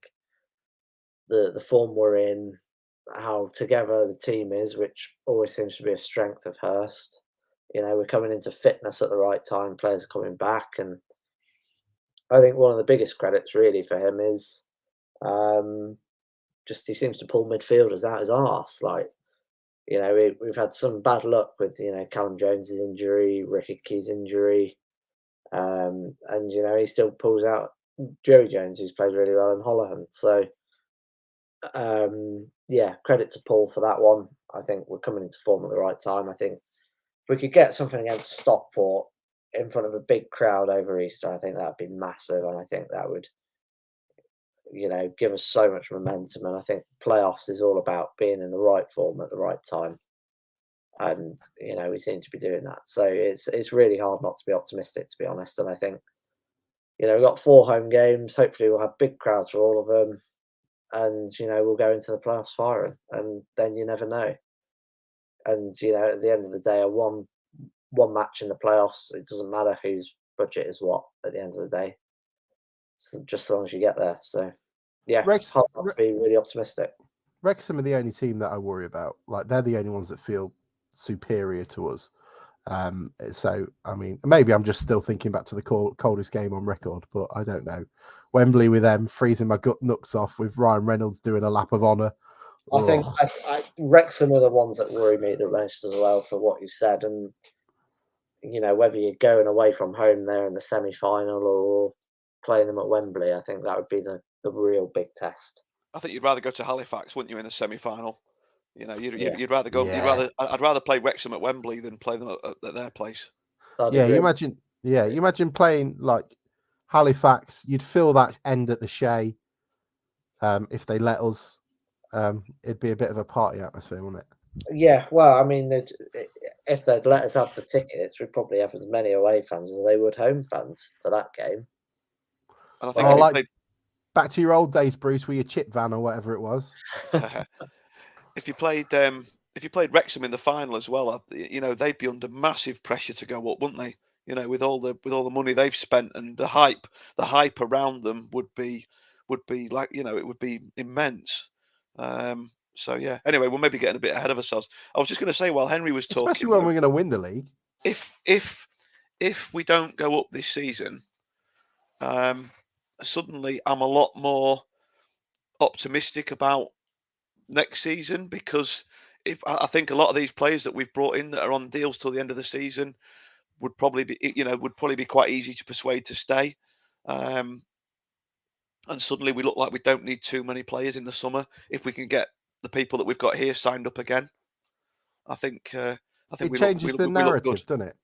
the form we're in, how together the team is, which always seems to be a strength of Hurst. We're coming into fitness at the right time. Players are coming back, and I think one of the biggest credits really for him is just he seems to pull midfielders out his arse. Like, we've had some bad luck with Callum Jones's injury, Ricky's injury, and he still pulls out Joey Jones, who's played really well in Holohan. So credit to Paul for that one. I think we're coming into form at the right time. I think if we could get something against Stockport in front of a big crowd over Easter, I think that'd be massive, and I think that would give us so much momentum. And I think playoffs is all about being in the right form at the right time, and we seem to be doing that. So it's really hard not to be optimistic, to be honest. And I think we've got 4 home games. Hopefully we'll have big crowds for all of them, and we'll go into the playoffs firing, and then you never know. And at the end of the day, a one match in the playoffs, it doesn't matter whose budget is what at the end of the day. just as long as you get there. So, yeah, Rex- hard not to be really optimistic. Wrexham are the only team that I worry about. Like, they're the only ones that feel superior to us. So, I mean, maybe I'm just still thinking back to the coldest game on record, but I don't know. Wembley with them freezing my gut nuts off with Ryan Reynolds doing a lap of honour. I think Ugh. Wrexham are the ones that worry me the most as well for what you said. And, whether you're going away from home there in the semi-final or playing them at Wembley, I think that would be the real big test. I think you'd rather go to Halifax, wouldn't you, in the semi-final? Yeah. You'd rather go. Yeah. I'd rather play Wrexham at Wembley than play them at their place. I'd Yeah, agree. you imagine playing like Halifax. You'd feel that end at the Shea. If they let us, it'd be a bit of a party atmosphere, wouldn't it? Yeah, well, I mean, if they'd let us have the tickets, we'd probably have as many away fans as they would home fans for that game. And I think Oh, if you like played, back to your old days, Bruce, with your chip van or whatever it was. if you played Wrexham in the final as well, they'd be under massive pressure to go up, wouldn't they? With all the money they've spent and the hype around them would be like, it would be immense. So yeah. Anyway, we're maybe getting a bit ahead of ourselves. I was just going to say, while Henry was talking, Especially when we're going to win the league. if we don't go up this season, suddenly I'm a lot more optimistic about next season, because I think a lot of these players that we've brought in that are on deals till the end of the season would probably be quite easy to persuade to stay. And suddenly we look like we don't need too many players in the summer if we can get the people that we've got here signed up again. I think It we changes the look good. narrative, doesn't it?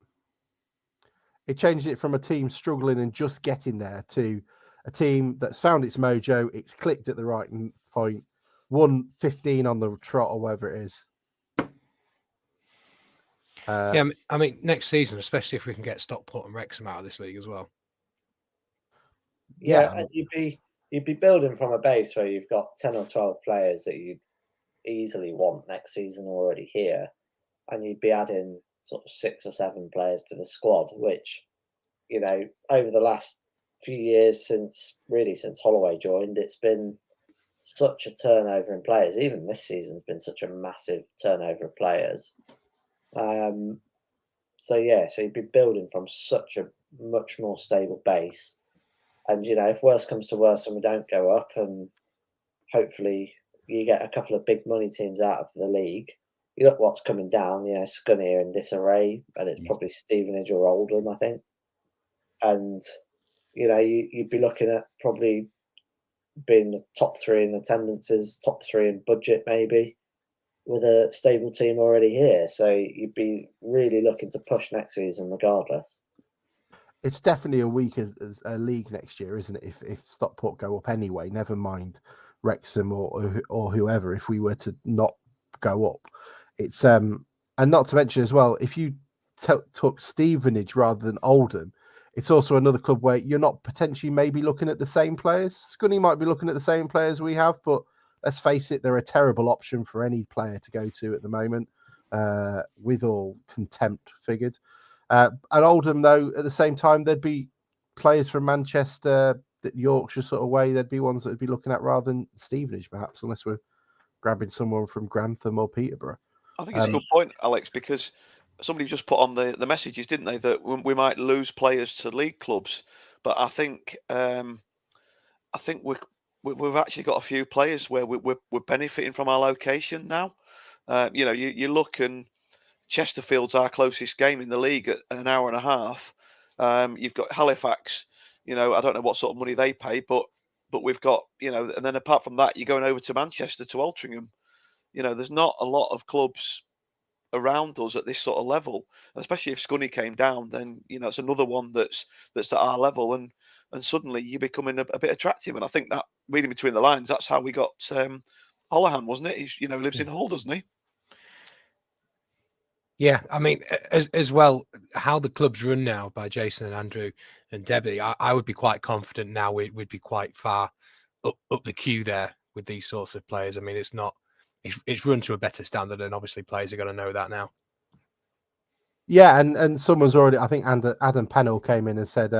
It changes it from a team struggling and just getting there to a team that's found its mojo, it's clicked at the right point, won 15 on the trot or whatever it is. Yeah, I mean, next season, especially if we can get Stockport and Wrexham out of this league as well. Yeah, and you'd be building from a base where you've got 10 or 12 players that you'd easily want next season already here, and you'd be adding sort of 6 or 7 players to the squad, which, over the last few years since Holloway joined, it's been such a turnover in players. Even this season's been such a massive turnover of players. So you'd be building from such a much more stable base. And, if worse comes to worse and we don't go up, and hopefully you get a couple of big money teams out of the league, you look what's coming down, Scunny are in disarray, and it's probably Stevenage or Oldham, I think. And, you'd be looking at probably being the top 3 in attendances, top 3 in budget maybe, with a stable team already here. So you'd be really looking to push next season regardless. It's definitely a weak as a league next year, isn't it? If Stockport go up anyway, never mind Wrexham or whoever. If we were to not go up, it's and not to mention as well, if you took Stevenage rather than Oldham, it's also another club where you're not potentially maybe looking at the same players. Scunny might be looking at the same players we have, but let's face it, they're a terrible option for any player to go to at the moment, with all contempt figured. At Oldham, though, at the same time, there'd be players from Manchester, Yorkshire sort of way. There'd be ones that would be looking at rather than Stevenage, perhaps, unless we're grabbing someone from Grantham or Peterborough. I think it's a good point, Alex, because somebody just put on the messages, didn't they, that we might lose players to league clubs. But I think we've actually got a few players where we're benefiting from our location now. You look, and Chesterfield's our closest game in the league at an hour and a half. You've got Halifax. I don't know what sort of money they pay, but we've got, and then apart from that, you're going over to Manchester to Altrincham. There's not a lot of clubs around us at this sort of level, and especially if Scunny came down, then it's another one that's at our level, and suddenly you're becoming a bit attractive. And I think that, reading between the lines, that's how we got Holohan, wasn't it? He lives in Hull, doesn't he? Yeah, I mean, as well, how the club's run now by Jason and Andrew and Debbie, I would be quite confident now we'd be quite far up the queue there with these sorts of players. I mean, it's run to a better standard, and obviously players are going to know that now. Yeah, and someone's already, I think Adam Pennell came in and said,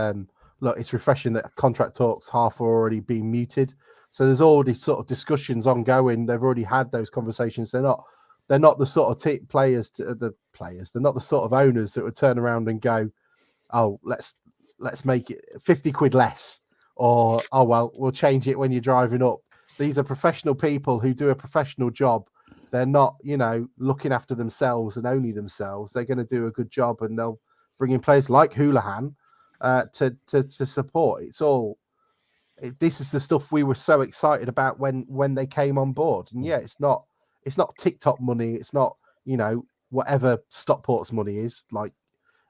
look, it's refreshing that contract talks half are already being muted. So there's already sort of discussions ongoing. They've already had those conversations. They're not the sort of players. They're not the sort of owners that would turn around and go, "Oh, let's make it 50 quid less," or "Oh well, we'll change it when you're driving up." These are professional people who do a professional job. They're not, looking after themselves and only themselves. They're going to do a good job, and they'll bring in players like Houlihan to support. This is the stuff we were so excited about when they came on board. And yeah, it's not TikTok money. It's not, whatever Stockport's money is. Like,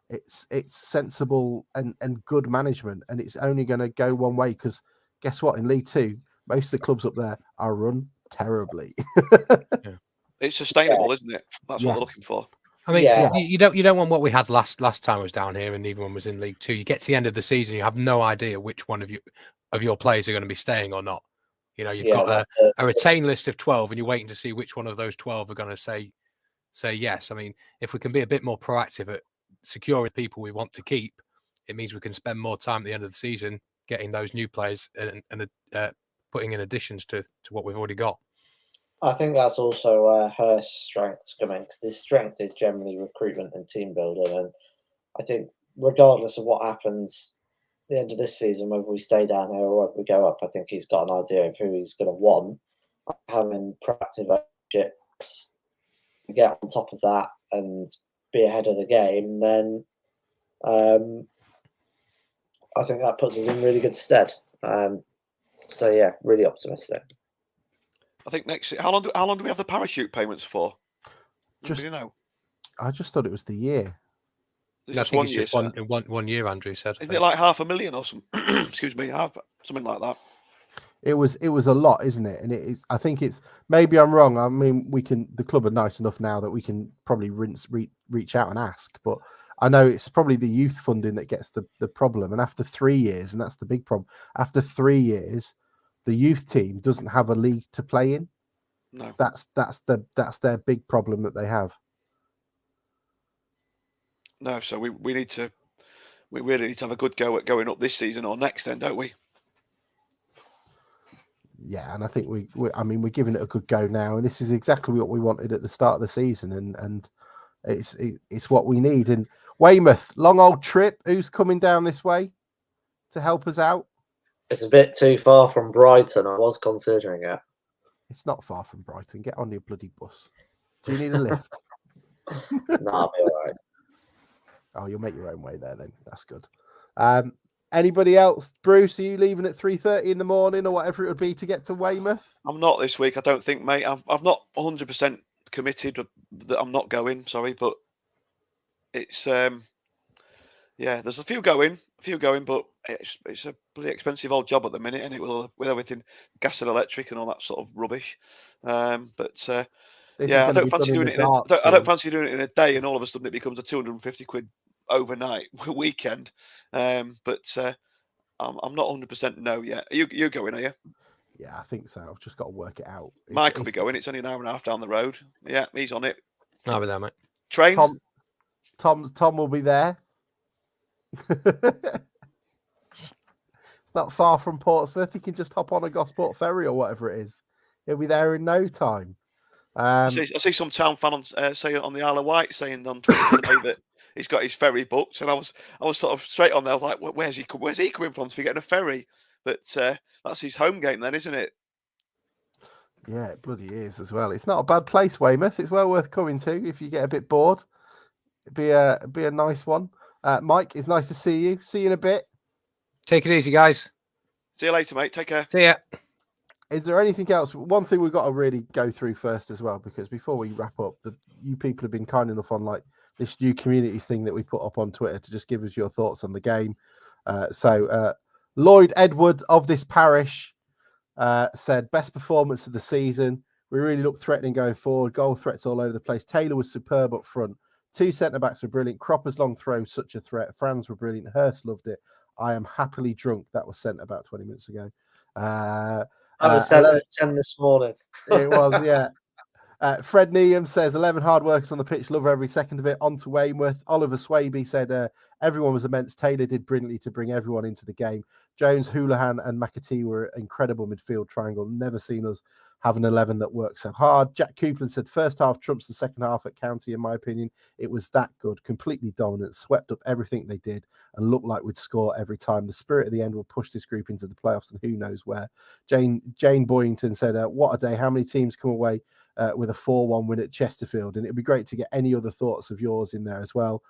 it's sensible and good management, and it's only going to go one way, because guess what? In League Two, most of the clubs up there are run terribly. Yeah. It's sustainable, isn't it? That's what they're looking for. I mean, Yeah. you don't want what we had last time I was down here, and even when I was in League Two. You get to the end of the season, you have no idea which one of your players are going to be staying or not. You've got a retain list of 12, and you're waiting to see which one of those 12 are going to say yes. I mean, if we can be a bit more proactive at securing people we want to keep, it means we can spend more time at the end of the season getting those new players and putting in additions to what we've already got. I think that's also her strengths coming, because his strength is generally recruitment and team building. And I think regardless of what happens at the end of this season, whether we stay down here or whether we go up, I think he's got an idea of who he's going to want. Having proactive ownerships, get on top of that and be ahead of the game, then I think that puts us in really good stead. So yeah, really optimistic. I think next. How long do we have the parachute payments for? Just, do you know? I just thought it was the year. I think it's just one year. Andrew said. Isn't it like $500,000 or something? Excuse me, something like that. It was a lot, isn't it? And it is. I think it's, maybe I'm wrong. I mean, the club are nice enough now that we can probably reach out and ask. But I know it's probably the youth funding that gets the problem. And after 3 years, and that's the big problem. After 3 years, the youth team doesn't have a league to play in. No, that's their big problem that they have. No, so we really need to have a good go at going up this season or next, then, don't we? Yeah, and I think we're giving it a good go now, and this is exactly what we wanted at the start of the season, and it's what we need. And Weymouth, long old trip. Who's coming down this way to help us out? It's a bit too far from Brighton. I was considering it. It's not far from Brighton. Get on your bloody bus. Do you need a lift? No, I'll be all right. Oh, you'll make your own way there then. That's good. Anybody else? Bruce, are you leaving at 3:30 in the morning or whatever it would be to get to Weymouth? I'm not this week, I don't think, mate. I've not 100% committed that I'm not going. Sorry, but it's there's a few going, but it's a pretty expensive old job at the minute, and it will with everything, gas and electric and all that sort of rubbish. I don't fancy doing it. I don't fancy doing it in a day, and all of a sudden it becomes a 250 quid overnight weekend. I'm not 100% no yet. Are you going? Are you? Yeah, I think so. I've just got to work it out. Mike will be going. It's only an hour and a half down the road. Yeah, he's on it. I'll be there, mate. Train. Tom will be there. It's not far from Portsmouth. He can just hop on a Gosport ferry or whatever it is. He'll be there in no time. I see some town fan say on the Isle of Wight saying on Twitter today that he's got his ferry booked, and I was sort of straight on there. I was like, where's he coming from to be getting a ferry? But that's his home game then, isn't it? Yeah, it bloody is as well. It's not a bad place, Weymouth. It's well worth coming to if you get a bit bored. It'd be a nice one. Mike, it's nice to see you. See you in a bit. Take it easy, guys. See you later, mate. Take care. See ya. Is there anything else? One thing we've got to really go through first as well, because before we wrap up, you people have been kind enough on like this new communities thing that we put up on Twitter to just give us your thoughts on the game. So Lloyd Edward of this parish said, best performance of the season. We really looked threatening going forward. Goal threats all over the place. Taylor was superb up front. 2 centre-backs were brilliant. Cropper's long throw, such a threat. Franz were brilliant. Hurst loved it. I am happily drunk. That was sent about 20 minutes ago. I was 7 at 10 this morning. It was, yeah. Fred Needham says 11 hard workers on the pitch, love every second of it. On to Weymouth. Oliver Swaby said everyone was immense. Taylor did brilliantly to bring everyone into the game. Jones, Houlihan and McAtee were an incredible midfield triangle. Never seen us have an 11 that works so hard. Jack Coupland said first half trumps the second half at County, in my opinion. It was that good, completely dominant, swept up everything they did and looked like we'd score every time. The spirit of the end will push this group into the playoffs and who knows where. Jane Boyington said, what a day. How many teams come away with a 4-1 win at Chesterfield? And it'd be great to get any other thoughts of yours in there as well.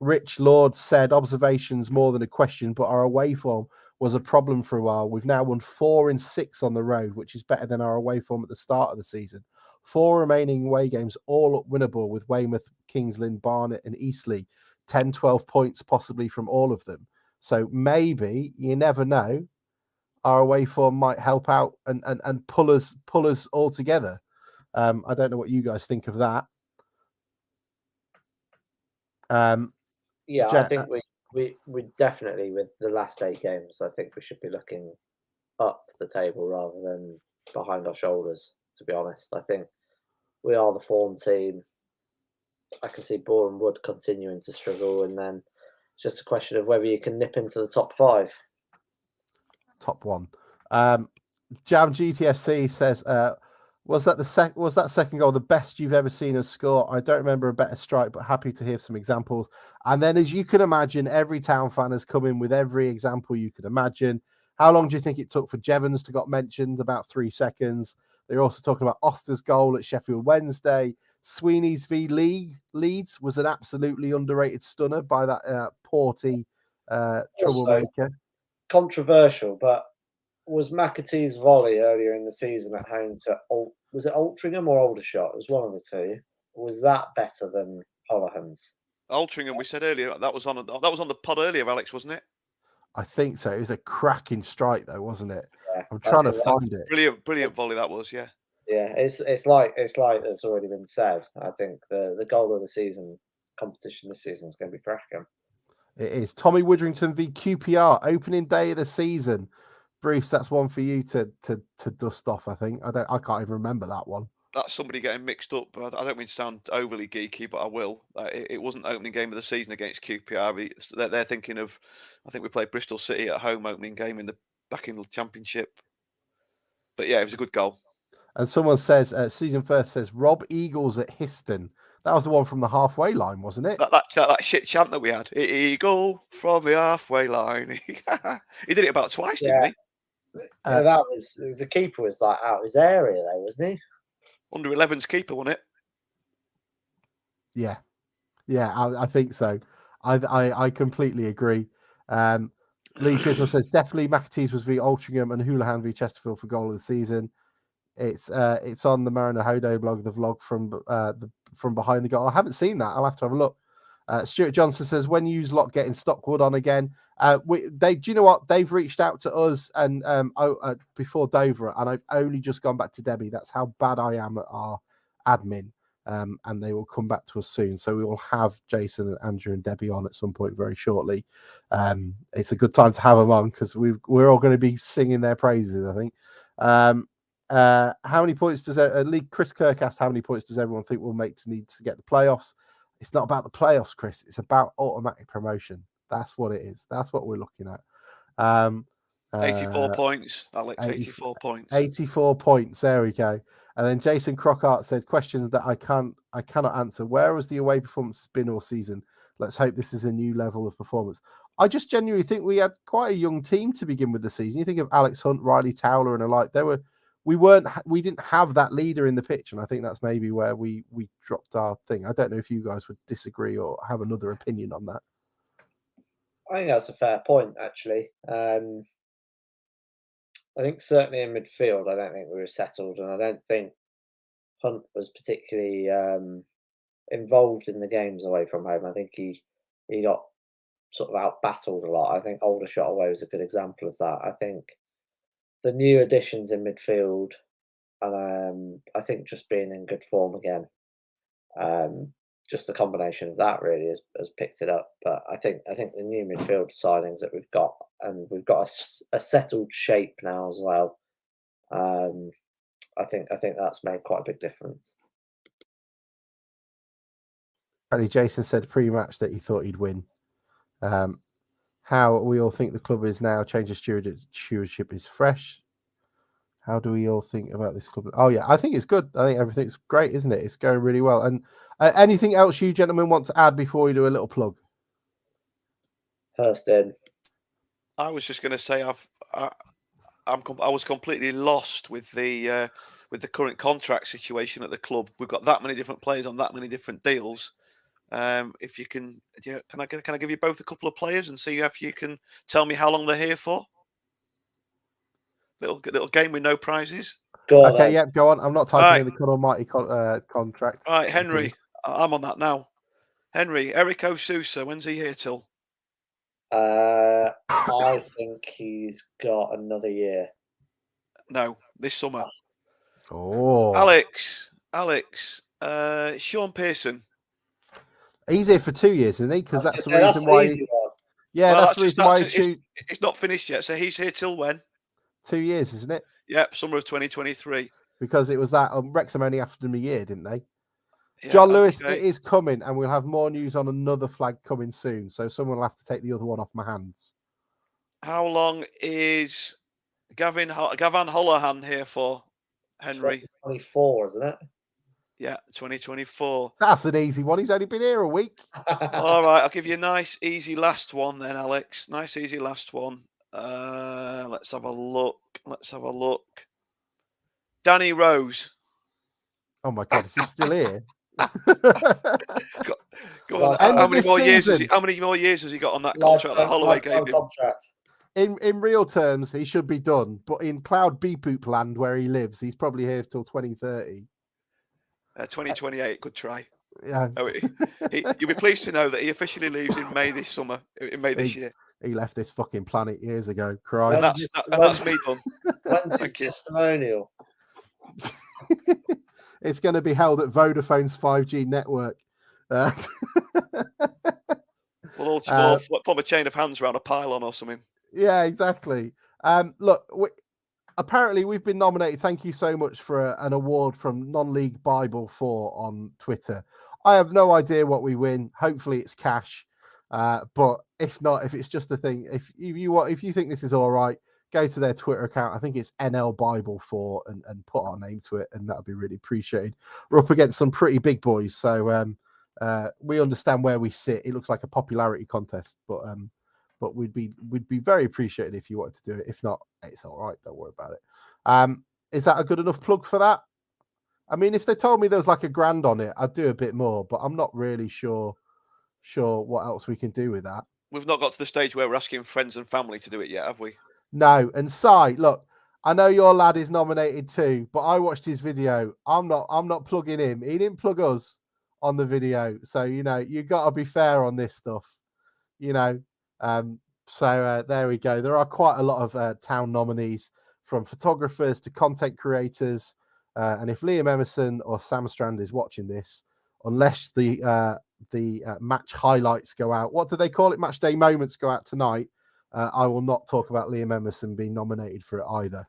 Rich Lord said observations more than a question, but our away form was a problem for a while. We've now won 4 in 6 on the road, which is better than our away form at the start of the season. 4 remaining away games, all winnable with Weymouth, Kings Lynn, Barnet and Eastleigh. 10, 12 points possibly from all of them. So maybe, you never know, our away form might help out and pull us all together. I don't know what you guys think of that. Yeah, I think we definitely, with the last 8 games, I think we should be looking up the table rather than behind our shoulders, to be honest. I think we are the form team. I can see Boreham Wood continuing to struggle, and then it's just a question of whether you can nip into the top 5. Top 1. Jam GTSC says, was that second goal the best you've ever seen us score? I don't remember a better strike, but happy to hear some examples. And then, as you can imagine, every Town fan has come in with every example you could imagine. How long do you think it took for Jevons to got mentioned? About 3 seconds. They're also talking about Oster's goal at Sheffield Wednesday. Sweeney's v Leeds was an absolutely underrated stunner by that Porty troublemaker. Controversial, but was McAtee's volley earlier in the season at home to was it Altrincham or Aldershot? It was one of the two. Was that better than Holohan's? Altrincham, we said earlier, that was on the pod earlier, Alex, wasn't it? I think so. It was a cracking strike, though, wasn't it? Yeah, I'm trying to find it. Brilliant volley that was. Yeah. Yeah, it's like it's already been said. I think the goal of the season competition this season is going to be cracking. It is. Tommy Woodrington v QPR, opening day of the season. Bruce, that's one for you to dust off. I think I can't even remember that one. That's somebody getting mixed up. I don't mean to sound overly geeky, but I will. It wasn't opening game of the season against QPR. They're thinking of, I think we played Bristol City at home opening game back in the Championship. But yeah, it was a good goal. And someone says, Susan Firth says, Rob Eagles at Histon. That was the one from the halfway line, wasn't it? That shit chant that we had. Eagle from the halfway line. He did it about twice, didn't he? Yeah, that was the keeper was like out of his area there, wasn't he? Under 11's keeper, wasn't it? Yeah, I think so. I completely agree. Lee Chisholm says definitely McAtee's was v Altrincham and Houlihan v Chesterfield for goal of the season. It's on the Mariner Hodo blog, the vlog from behind the goal. I haven't seen that. I'll have to have a look. Stuart Johnson says when you lot getting Stockwood on again. Do you know what? They've reached out to us and before Dover, and I've only just gone back to Debbie. That's how bad I am at our admin. And they will come back to us soon. So we will have Jason and Andrew and Debbie on at some point very shortly. It's a good time to have them on because we're all going to be singing their praises, I think. How many points does Chris Kirk asked how many points does everyone think we'll make to need to get the playoffs? It's not about the playoffs, Chris. It's about automatic promotion. That's what it is. That's what we're looking at. 84 points, Alex. 84 points. 84 points. There we go. And then Jason Crockart said, questions that I cannot answer. Where was the away performance been all season? Let's hope this is a new level of performance. I just genuinely think we had quite a young team to begin with the season. You think of Alex Hunt, Riley Towler, and alike. We didn't have that leader in the pitch, and I think that's maybe where we dropped our thing. I don't know if you guys would disagree or have another opinion on that. I think that's a fair point, actually. I think certainly in midfield, I don't think we were settled, and I don't think Hunt was particularly involved in the games away from home. I think he got sort of out battled a lot. I think Aldershot away was a good example of that. I think the new additions in midfield, and I think just being in good form again, just the combination of that really has picked it up. But I think the new midfield signings that we've got, and we've got a settled shape now as well. I think that's made quite a big difference. Apparently, Jason said pre-match that he thought he'd win. How we all think the club is now, change of stewardship is fresh. How do we all think about this club? Oh, yeah, I think it's good. I think everything's great, isn't it? It's going really well. And anything else you gentlemen want to add before we do a little plug? First in. I was just going to say I was completely lost with the current contract situation at the club. We've got that many different players on that many different deals. If you can I give you both a couple of players and see if you can tell me how long they're here for? Little game with no prizes. Go on, Okay, then. yeah, go on. I'm not typing in the God Almighty contract. All right, Henry. I'm on that now. Henry, Erico Sousa, when's he here till? I think he's got another year. No, this summer. Oh, Alex, Sean Pearson. he's here for 2 years, isn't he? Because that's the That's reason the why. easy one. Yeah, Well, that's the reason why he it's not finished yet. So he's here till when? 2 years, isn't it? Yep, summer of 2023. Because it was that Wrexham only after him a year, didn't they? Yeah, John Lewis, okay. it is coming, and we'll have more news on another flag coming soon. So someone will have to take the other one off my hands. How long is Gavan Holohan here for, Henry? 2024, isn't it? Yeah, 2024. That's an easy one. He's only been here a week. All right, I'll give you a nice, easy last one then, Alex. Nice, easy last one. Let's have a look. Danny Rose. Oh my God, is he still here? Go on. End How of many this more years? season. How many more years has he got on that contract that Holloway gave him? Contract. In real terms, he should be done. But in Cloud Beepoop land where he lives, he's probably here till 2030. 2028. Good try. Yeah, Oh, you'll be pleased to know that he officially leaves in May this summer. In May this year. he left this fucking planet years ago. And Christ. that's me done. When's his testimonial? It's going to be held at Vodafone's 5G network. We'll all form a chain of hands around a pylon or something. Yeah, exactly. Look, apparently we've been nominated. Thank you so much for an award from Non-League Bible 4 on Twitter. I have no idea what we win. Hopefully it's cash. But if not, if it's just a thing, if you think this is all right, go to their Twitter account. I think it's NL Bible 4 and put our name to it, and that'll be really appreciated. We're up against some pretty big boys, so we understand where we sit. It looks like a popularity contest, but we'd be very appreciated if you wanted to do it. If not, it's all right. Don't worry about it. Is that a good enough plug for that? I mean, if they told me there was like $1,000 on it, I'd do a bit more, but I'm not really sure what else we can do with that. We've not got to the stage where we're asking friends and family to do it yet, have we? No. And Si, look, I know your lad is nominated too, but I watched his video. I'm not plugging him. He didn't plug us on the video. So, you got to be fair on this stuff, So there we go. There are quite a lot of town nominees, from photographers to content creators. And if Liam Emerson or Sam Strand is watching this, unless the match highlights go out, what do they call it? Match day moments go out tonight. I will not talk about Liam Emerson being nominated for it either.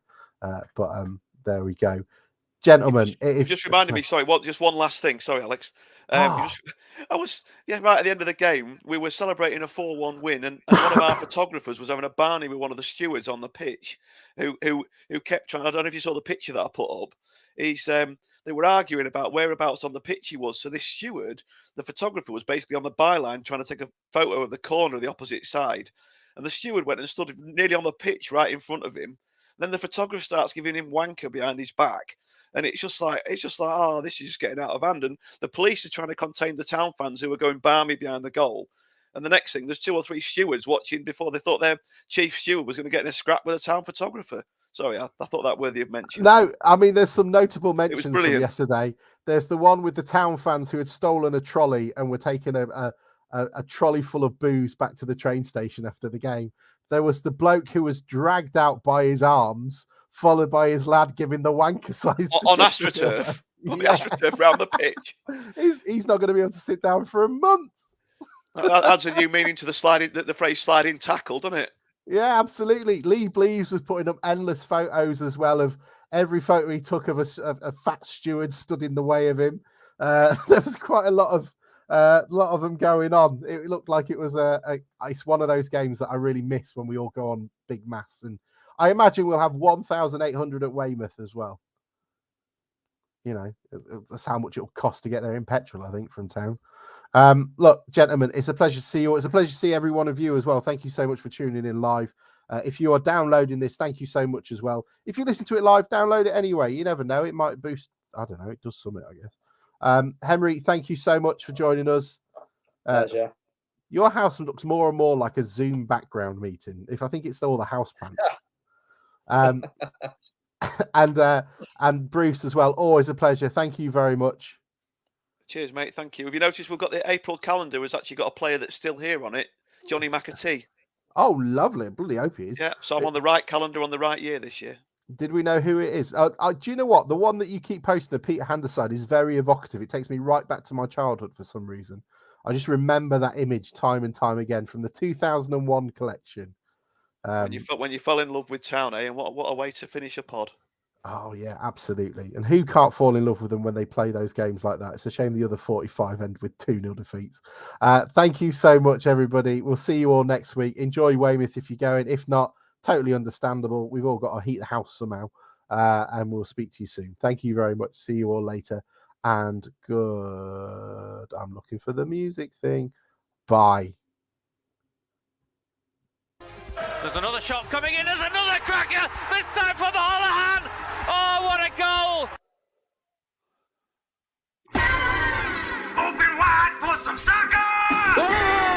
But there we go. Gentlemen, it is just reminded me. Sorry, just one last thing. Sorry, Alex. Right at the end of the game, we were celebrating a 4-1 win, and one of our photographers was having a barney with one of the stewards on the pitch, who kept trying. I don't know if you saw the picture that I put up. They were arguing about whereabouts on the pitch he was. So this steward, the photographer, was basically on the byline trying to take a photo of the corner of the opposite side, and the steward went and stood nearly on the pitch right in front of him. Then the photographer starts giving him wanker behind his back. And it's just like, oh, this is just getting out of hand. And the police are trying to contain the town fans who are going balmy behind the goal. And the next thing, there's 2 or 3 stewards watching before they thought their chief steward was going to get in a scrap with a town photographer. Sorry, I thought that worthy of mention. No, I mean, there's some notable mentions from brilliant. yesterday. There's the one with the town fans who had stolen a trolley and were taking a trolley full of booze back to the train station after the game. There was the bloke who was dragged out by his arms, followed by his lad giving the wanker size on AstroTurf. On the AstroTurf round the pitch. He's not going to be able to sit down for a month. That adds a new meaning to the phrase sliding tackle, doesn't it? Yeah, absolutely. Lee Bleaves was putting up endless photos as well of every photo he took of a fat steward stood in the way of him. There was quite a lot of them going on. It looked like it was it's one of those games that I really miss when we all go on big mass. And I imagine we'll have 1,800 at Weymouth as well. You know, that's how much it'll cost to get there in petrol, I think, from town. Look, gentlemen, it's a pleasure to see you. It's a pleasure to see every one of you as well. Thank you so much for tuning in live. If you are downloading this, thank you so much as well. If you listen to it live, download it anyway. You never know. It might boost. I don't know. It does something, I guess. Henry, thank you so much for joining us. Pleasure. Your house looks more and more like a Zoom background meeting. If I think it's all the house plants. And Bruce as well. Always a pleasure. Thank you very much. Cheers, mate. Thank you. Have you noticed we've got the April calendar has actually got a player that's still here on it, Johnny McAtee. Oh, lovely. Bloody hope he is. Yeah, so I'm on the right calendar on the right year this year. Did we know who it is? Do you know what? The one that you keep posting, the Peter Handeside, is very evocative. It takes me right back to my childhood for some reason. I just remember that image time and time again from the 2001 collection. When you fell in love with Town, and what a way to finish a pod. Oh, yeah, absolutely. And who can't fall in love with them when they play those games like that? It's a shame the other 45 end with 2-0 defeats. Thank you so much, everybody. We'll see you all next week. Enjoy Weymouth if you're going. If not, totally understandable. We've all got to heat the house somehow. And we'll speak to you soon. Thank you very much. See you all later. And good. I'm looking for the music thing. Bye. There's another shot coming in. There's another cracker. This time from Holohan. Oh, what a goal! Open wide for some soccer!